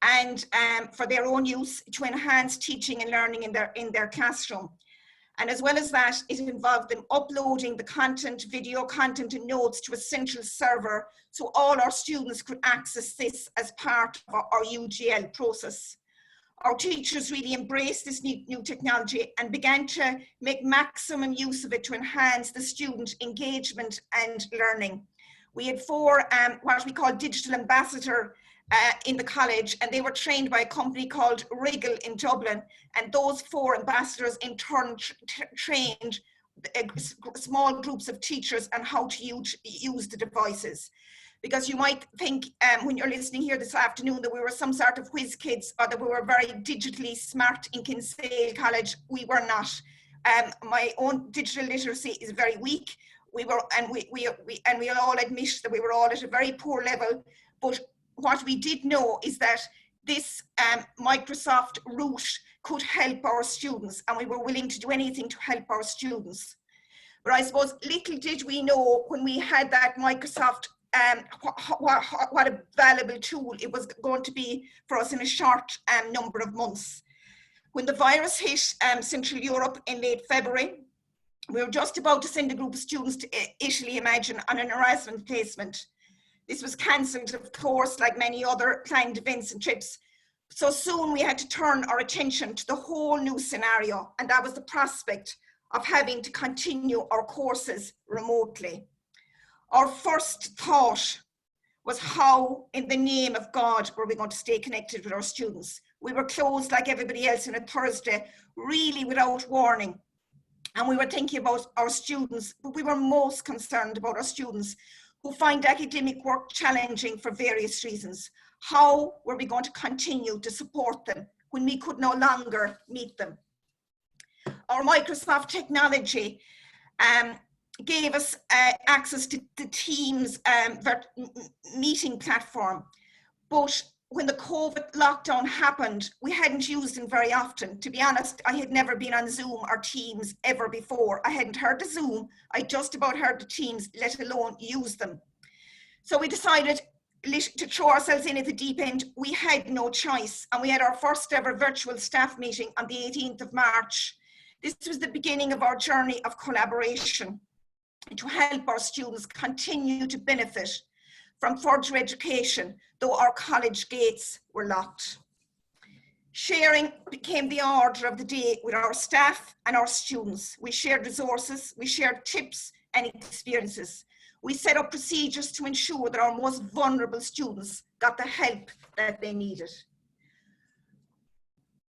S6: and for their own use to enhance teaching and learning in their classroom. And as well as that, it involved them uploading the content, video content and notes to a central server so all our students could access this as part of our UGL process. Our teachers really embraced this new technology and began to make maximum use of it to enhance the student engagement and learning. We had 4 what we call digital ambassador in the college, and they were trained by a company called Wriggle in Dublin, and those 4 ambassadors in turn trained small groups of teachers on how to use the devices. Because you might think when you're listening here this afternoon that we were some sort of whiz kids or that we were very digitally smart in Kinsale College. We were not. My own digital literacy is very weak. We all admit that we were all at a very poor level, but what we did know is that this Microsoft route could help our students, and we were willing to do anything to help our students. But I suppose little did we know when we had that Microsoft what a valuable tool it was going to be for us in a short number of months. When the virus hit Central Europe in late February, we were just about to send a group of students to Italy, imagine, on an Erasmus placement. This was cancelled, of course, like many other planned events and trips. So soon we had to turn our attention to the whole new scenario, and that was the prospect of having to continue our courses remotely. Our first thought was, how in the name of God were we going to stay connected with our students? We were closed like everybody else on a Thursday, really without warning. And we were thinking about our students, but we were most concerned about our students who find academic work challenging for various reasons. How were we going to continue to support them when we could no longer meet them? Our Microsoft technology gave us access to the Teams meeting platform. But when the COVID lockdown happened, we hadn't used them very often. To be honest, I had never been on Zoom or Teams ever before. I hadn't heard of Zoom. I just about heard the Teams, let alone use them. So we decided to throw ourselves in at the deep end. We had no choice. And we had our first ever virtual staff meeting on the 18th of March. This was the beginning of our journey of collaboration to help our students continue to benefit from further education, though our college gates were locked. Sharing became the order of the day with our staff and our students. We shared resources, we shared tips and experiences. We set up procedures to ensure that our most vulnerable students got the help that they needed.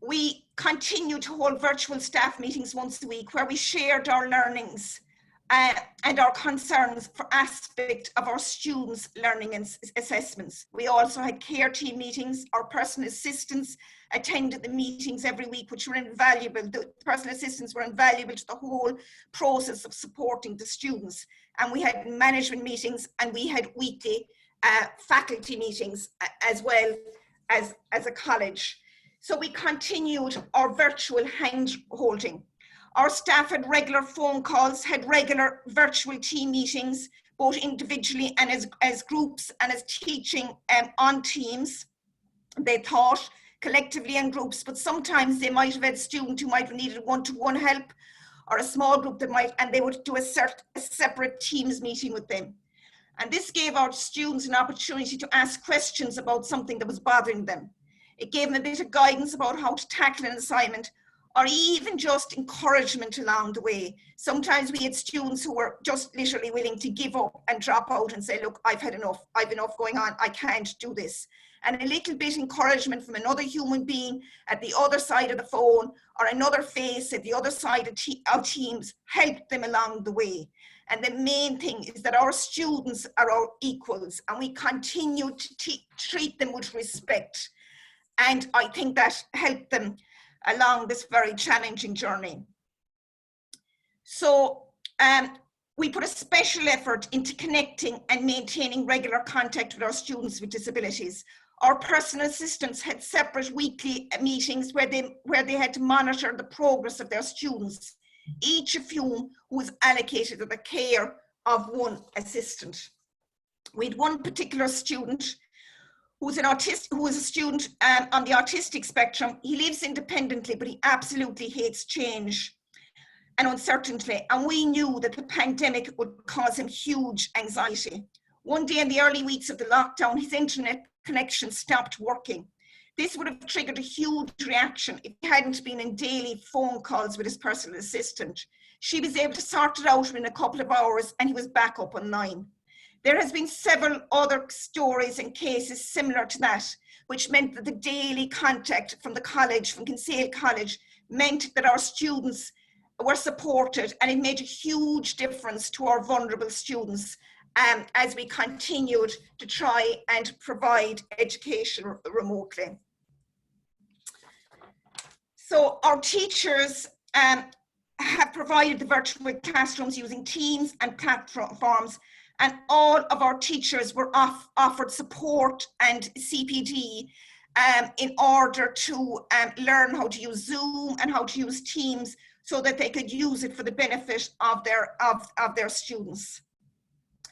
S6: We continue to hold virtual staff meetings once a week where we shared our learnings and our concerns for aspect of our students' learning and assessments. We also had care team meetings. Our personal assistants attended the meetings every week, which were invaluable. The personal assistants were invaluable to the whole process of supporting the students. And we had management meetings, and we had weekly faculty meetings as well as a college. So we continued our virtual hand holding. Our staff had regular phone calls, had regular virtual team meetings, both individually and as groups and as teaching on teams. They taught collectively in groups, but sometimes they might have had a student who might have needed one-to-one help, or a small group that might, and they would do a separate teams meeting with them. And this gave our students an opportunity to ask questions about something that was bothering them. It gave them a bit of guidance about how to tackle an assignment, or even just encouragement along the way. Sometimes we had students who were just literally willing to give up and drop out and say, look, I've had enough, I've enough going on, I can't do this. And a little bit encouragement from another human being at the other side of the phone, or another face at the other side of Teams, helped them along the way. And the main thing is that our students are our equals, and we continue to treat them with respect. And I think that helped them along this very challenging journey. So we put a special effort into connecting and maintaining regular contact with our students with disabilities. Our personal assistants had separate weekly meetings where they had to monitor the progress of their students, each of whom was allocated to the care of one assistant. We had one particular student who was a student on the autistic spectrum. He lives independently, but he absolutely hates change and uncertainty. And we knew that the pandemic would cause him huge anxiety. One day in the early weeks of the lockdown, his internet connection stopped working. This would have triggered a huge reaction if he hadn't been in daily phone calls with his personal assistant. She was able to sort it out in a couple of hours, and he was back up online. There has been several other stories and cases similar to that, which meant that the daily contact from the college, from Kinsale College, meant that our students were supported, and it made a huge difference to our vulnerable students as we continued to try and provide education remotely. So our teachers have provided the virtual classrooms using Teams and platforms, and all of our teachers were offered support and CPD in order to learn how to use Zoom and how to use Teams so that they could use it for the benefit of their students.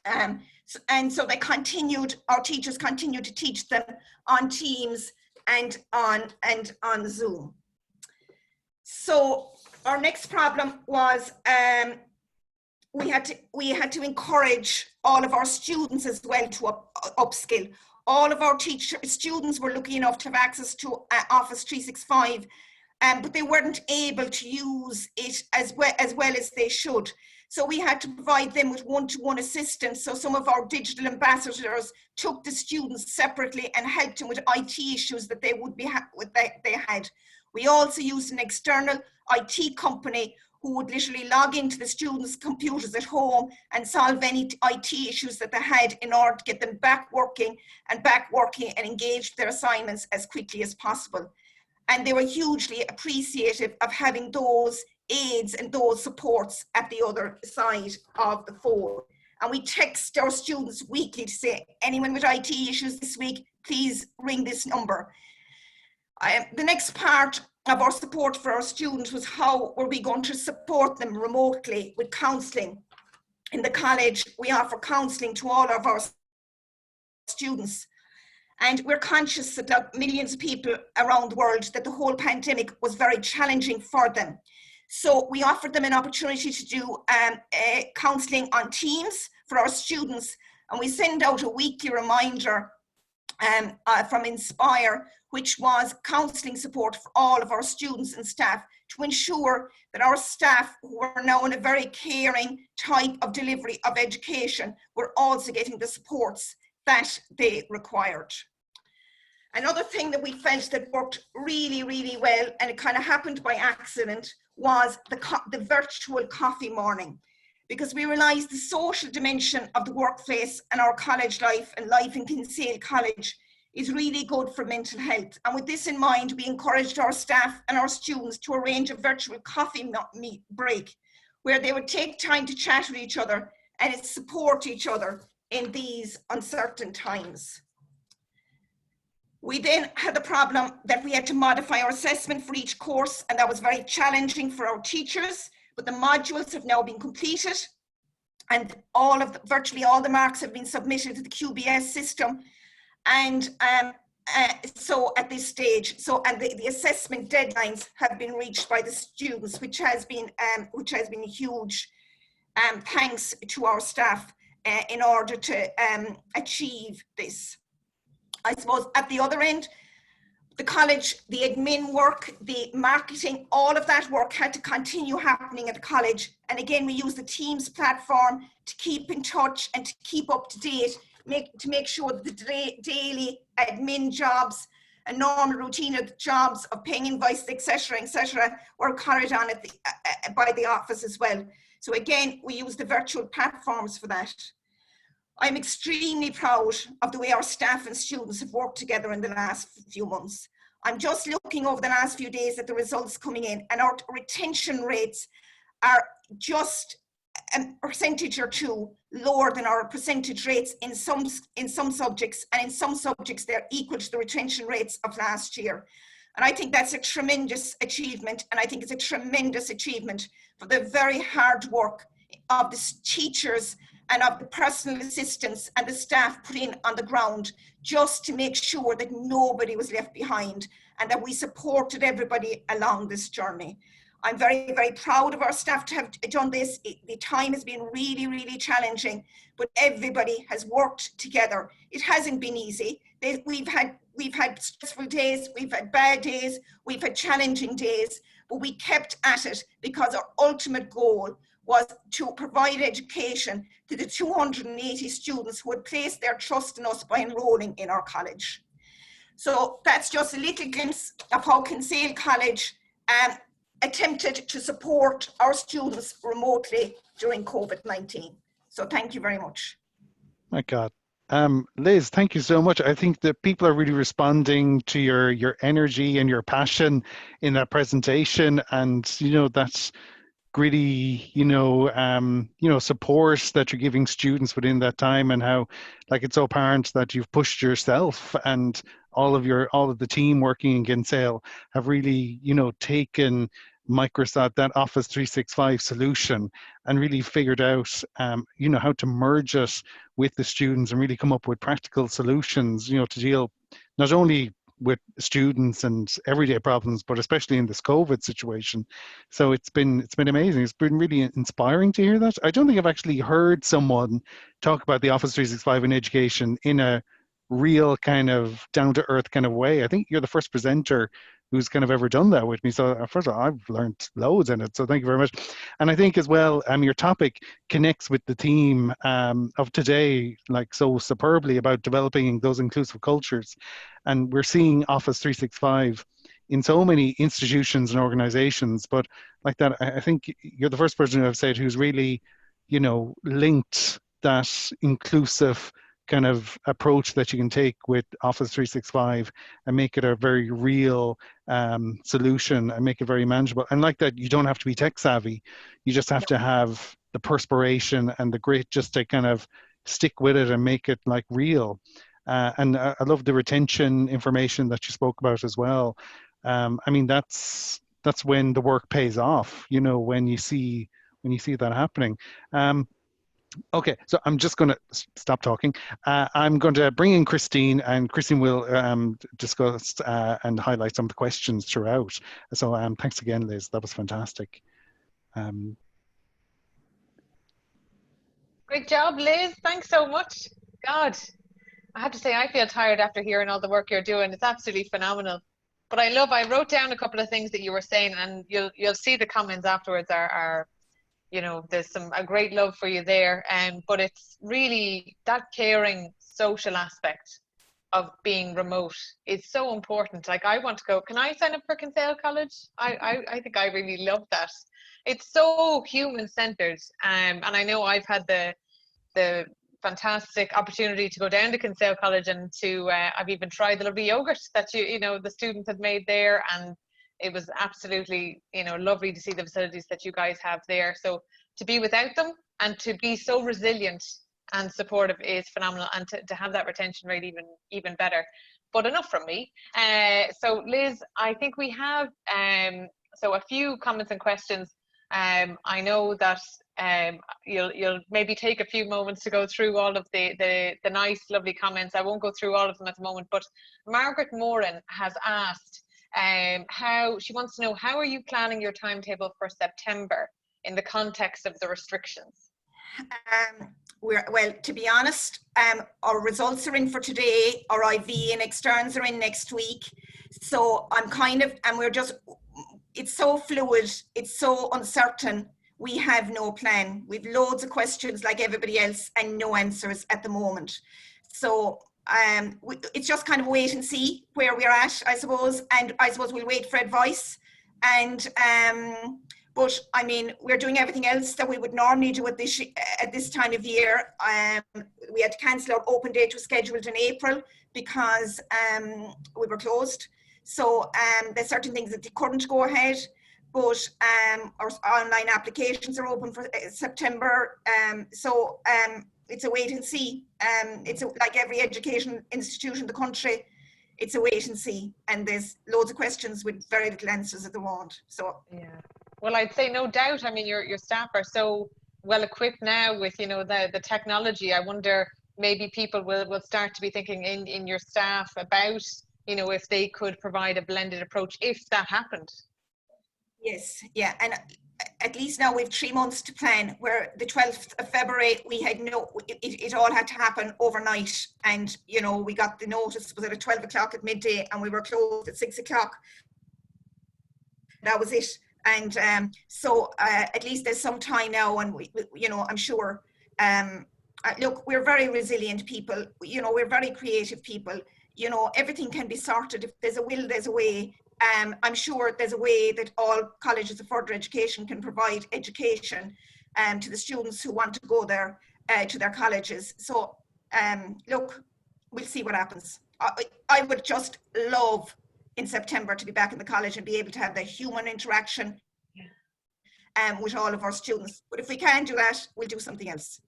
S6: And so they continued, our teachers continued to teach them on Teams and on Zoom. So our next problem was we had to encourage all of our students as well to upskill. All of our students were lucky enough to have access to Office 365, but they weren't able to use it as well as they should. So we had to provide them with one-to-one assistance. So some of our digital ambassadors took the students separately and helped them with IT issues that they they had. We also used an external IT company who would literally log into the students' computers at home and solve any IT issues that they had in order to get them back working and engaged their assignments as quickly as possible. And they were hugely appreciative of having those aids and those supports at the other side of the phone. And we text our students weekly to say, anyone with IT issues this week, please ring this number. The next part of our support for our students was how were we going to support them remotely with counselling. In the college, we offer counselling to all of our students. And we're conscious that millions of people around the world, that the whole pandemic was very challenging for them. So we offered them an opportunity to do counselling on Teams for our students. And we send out a weekly reminder from Inspire, which was counselling support for all of our students and staff to ensure that our staff, who are now in a very caring type of delivery of education, were also getting the supports that they required. Another thing that we felt that worked really, really well, and it kind of happened by accident, was the virtual coffee morning, because we realised the social dimension of the workplace and our college life and life in Kinsale College is really good for mental health. And with this in mind, we encouraged our staff and our students to arrange a virtual coffee break where they would take time to chat with each other and support each other in these uncertain times. We then had the problem that we had to modify our assessment for each course, and that was very challenging for our teachers, but the modules have now been completed and virtually all the marks have been submitted to the QBS system. And so at this stage, the assessment deadlines have been reached by the students, which has been a huge thanks to our staff in order to achieve this. I suppose at the other end, the college, the admin work, the marketing, all of that work had to continue happening at the college. And again, we use the Teams platform to keep in touch and to keep up to date, to make sure that the daily admin jobs and normal routine of the jobs of paying invoices, etc., were carried on by the office as well. So again, we use the virtual platforms for that. I'm extremely proud of the way our staff and students have worked together in the last few months. I'm just looking over the last few days at the results coming in, and our retention rates are just a percentage or two lower than our percentage rates in some subjects, and in some subjects they're equal to the retention rates of last year. And I think that's a tremendous achievement, and I think it's a tremendous achievement for the very hard work of the teachers and of the personal assistants and the staff put in on the ground, just to make sure that nobody was left behind and that we supported everybody along this journey. I'm very, very proud of our staff to have done this. The time has been really, really challenging, but everybody has worked together. It hasn't been easy. We've had stressful days, we've had bad days, we've had challenging days, but we kept at it because our ultimate goal was to provide education to the 280 students who had placed their trust in us by enrolling in our college. So that's just a little glimpse of how Kinsale College attempted to support our students remotely during COVID-19. So thank you very much.
S1: My God. Liz, thank you so much. I think that people are really responding to your energy and your passion in that presentation, and that's really support that you're giving students within that time, and how it's so apparent that you've pushed yourself, and all of the team working in Kinsale have really taken Microsoft, that Office 365 solution, and really figured out how to merge it with the students and really come up with practical solutions to deal not only with students and everyday problems, but especially in this COVID situation. So it's been amazing. It's been really inspiring to hear that. I don't think I've actually heard someone talk about the Office 365 in education in a real kind of down to earth kind of way. I think you're the first presenter who's kind of ever done that with me. So first of all, I've learned loads in it. So thank you very much. And I think as well, your topic connects with the theme of today, like so superbly, about developing those inclusive cultures. And we're seeing Office 365 in so many institutions and organizations, but like that, I think you're the first person I've said who's really, linked that inclusive kind of approach that you can take with Office 365 and make it a very real solution and make it very manageable. And like that, you don't have to be tech savvy. You just have to have the perspiration and the grit just to kind of stick with it and make it like real. And I love the retention information that you spoke about as well. I mean, that's when the work pays off, when you see that happening. Okay, so I'm just going to stop talking. I'm going to bring in Christine, and Christine will discuss and highlight some of the questions throughout. So thanks again, Liz. That was fantastic.
S2: Great job, Liz. Thanks so much. God, I have to say, I feel tired after hearing all the work you're doing. It's absolutely phenomenal. But I wrote down a couple of things that you were saying, and you'll see the comments afterwards are there's a great love for you there. But it's really that caring social aspect of being remote is so important. Like, I want to go, can I sign up for Kinsale College? I think I really love that. It's so human centered. And I know I've had the fantastic opportunity to go down to Kinsale College and to I've even tried the lovely yogurt that the students had made there, and it was absolutely lovely to see the facilities that you guys have there. So to be without them and to be so resilient and supportive is phenomenal, and to have that retention rate even better. But enough from me. So Liz, I think we have so a few comments and questions. I know that you'll maybe take a few moments to go through all of the nice, lovely comments. I won't go through all of them at the moment, but Margaret Moran has asked how she wants to know, how are you planning your timetable for September in the context of the restrictions?
S6: Well, to be honest, our results are in for today. Our IV and externs are in next week. So I'm it's so fluid, it's so uncertain. We have no plan. We've loads of questions like everybody else and no answers at the moment. So it's just kind of wait and see where we're at, I suppose. And I suppose we'll wait for advice. And but I mean, we're doing everything else that we would normally do at this time of year. We had to cancel our open date was scheduled in April because we were closed. So there's certain things that they couldn't go ahead, but our online applications are open for September. So it's a wait and see. It's like every education institution in the country, it's a wait and see. And there's loads of questions with very little answers at the moment. So
S2: yeah. Well, I'd say no doubt. I mean, your staff are so well equipped now with the technology. I wonder maybe people will start to be thinking in your staff about if they could provide a blended approach if that happened. Yes, yeah, and at least now we've 3 months to plan. Where the 12th of February we had it all had to happen overnight, and we got the notice was at 12 o'clock at midday, and we were closed at 6 o'clock. That was it. And so at least there's some time now, and I'm sure. Look, we're very resilient people. We're very creative people. Everything can be sorted. If there's a will, there's a way. I'm sure there's a way that all colleges of further education can provide education to the students who want to go there to their colleges. So look, we'll see what happens. I would just love in September to be back in the college and be able to have the human interaction with all of our students. But if we can't do that, we'll do something else.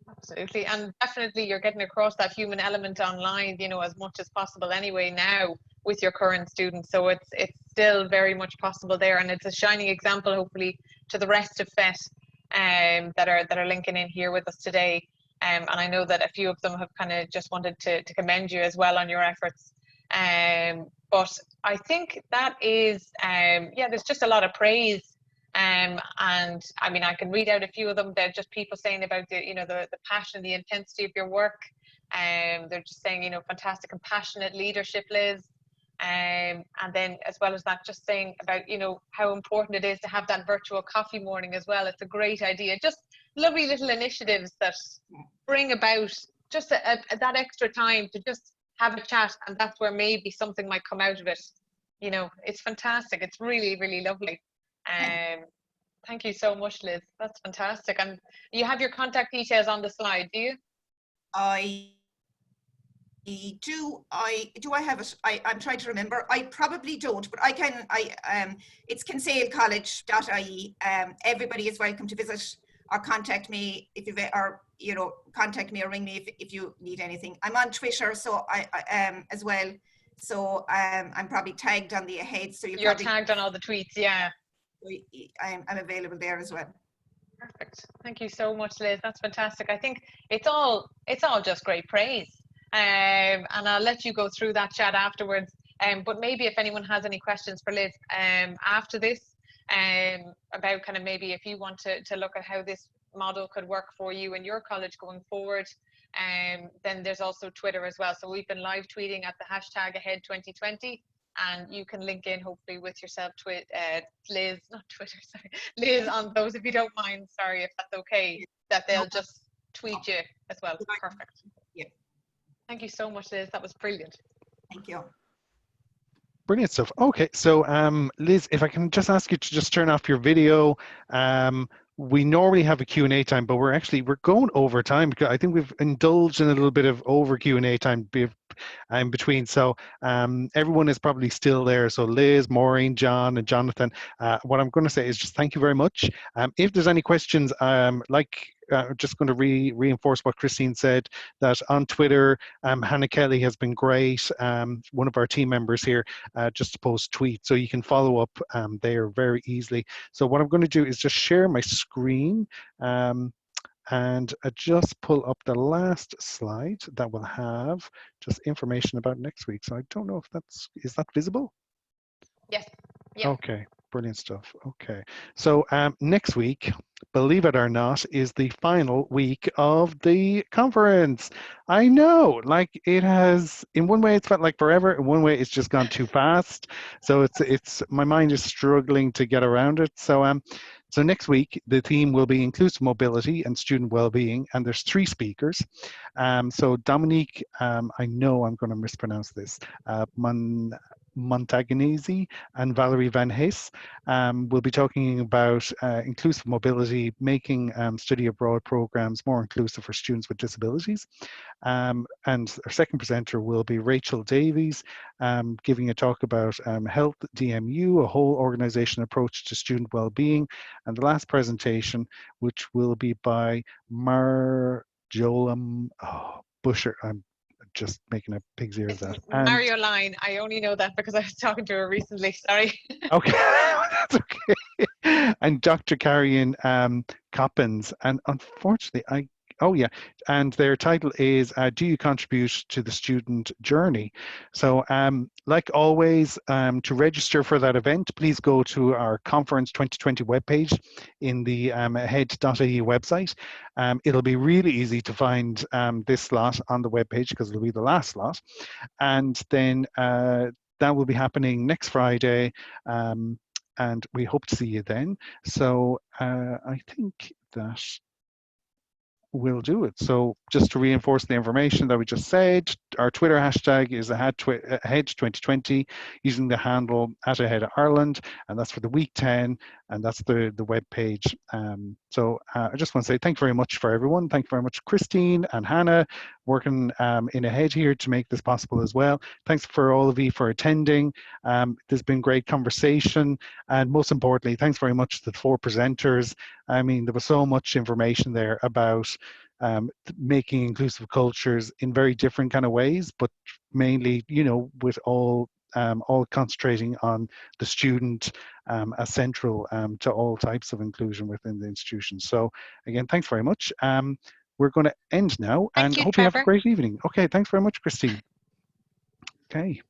S2: Absolutely, and definitely you're getting across that human element online, as much as possible anyway now with your current students. So it's still very much possible there, and it's a shining example, hopefully, to the rest of FET that are linking in here with us today. And I know that a few of them have kind of just wanted to commend you as well on your efforts. But I think that is, yeah, there's just a lot of praise. And I mean, I can read out a few of them. They're just people saying about the, you know, the passion, the intensity of your work. They're just saying, you know, fantastic and passionate leadership, Liz. And then as well as that, just saying about, you know, how important it is to have that virtual coffee morning as well. It's a great idea. Just lovely little initiatives that bring about just that extra time to just have a chat, and that's where maybe something might come out of it. You know, it's fantastic. It's really, really lovely. Thank you so much, Liz. That's fantastic. And you have your contact details on the slide, do you?
S6: I do. I have it? I'm trying to remember. I probably don't, but I can. It's kinsalecollege.ie. Everybody is welcome to visit or contact me if you, or you know, contact me or ring me if you need anything. I'm on Twitter, so I as well. So I'm probably tagged on the ahead. So
S2: you're tagged on all the tweets, yeah.
S6: I'm available there as well.
S2: Perfect. Thank you so much, Liz. That's fantastic. I think it's all just great praise. And I'll let you go through that chat afterwards. But maybe if anyone has any questions for Liz after this, about kind of maybe if you want to look at how this model could work for you in your college going forward, then there's also Twitter as well. So we've been live tweeting at the hashtag ahead 2020. And you can link in hopefully with yourself, Liz, not Twitter, sorry, Liz, on those if you don't mind. Sorry if that's okay, that they'll just tweet you as well. Perfect.
S6: Yeah.
S2: Thank you so much, Liz. That was brilliant.
S6: Thank you.
S1: Brilliant stuff. Okay, so Liz, if I can just ask you to just turn off your video. We normally have a Q&A time, but we're going over time because I think we've indulged in a little bit of over Q&A time in between. So everyone is probably still there. So Liz, Maureen, John, and Jonathan, what I'm going to say is just thank you very much. If there's any questions, just going to reinforce what Christine said, that on Twitter, Hannah Kelly has been great, one of our team members here, just to post tweets. So you can follow up there very easily. So what I'm going to do is just share my screen and just pull up the last slide that will have just information about next week. So I don't know if is that visible?
S2: Yes. Yeah.
S1: Okay, brilliant stuff. Okay, so next week, believe it or not, is the final week of the conference. I know, like it has, in one way it's felt like forever, in one way it's just gone too fast. So it's my mind is struggling to get around it. So next week, the theme will be inclusive mobility and student well-being, and there's 3 speakers. So Dominique, I know I'm going to mispronounce this, Montagnesi and Valerie Van His will be talking about inclusive mobility, making study abroad programs more inclusive for students with disabilities. And our second presenter will be Rachel Davies, giving a talk about Health DMU, a whole organization approach to student well-being. And the last presentation, which will be by Marjolam Busher. I'm just making a pig's ear of that.
S2: Mario Line. I only know that because I was talking to her recently. Sorry.
S1: Okay, that's okay. And Dr. Carrion Coppins. And unfortunately, oh yeah, and their title is Do You Contribute to the Student Journey? So like always, to register for that event, please go to our Conference 2020 webpage in the ahead.ie website. It'll be really easy to find this slot on the webpage because it'll be the last slot. And then that will be happening next Friday, and we hope to see you then. So I think that will do it. So just to reinforce the information that we just said, our Twitter hashtag is ahead2020 using the handle @aheadireland, and that's for the week 10, and that's the web page. So I just want to say thank you very much for everyone. Thank you very much, Christine and Hannah, working in Ahead here to make this possible as well. Thanks for all of you for attending. There's been great conversation, and most importantly, thanks very much to the 4 presenters. I mean, there was so much information there about making inclusive cultures in very different kind of ways, but mainly, you know, with all concentrating on the student as central to all types of inclusion within the institution. So again, thanks very much. We're going to end now, and hope you have a great evening. Okay, thanks very much, Christine. Okay.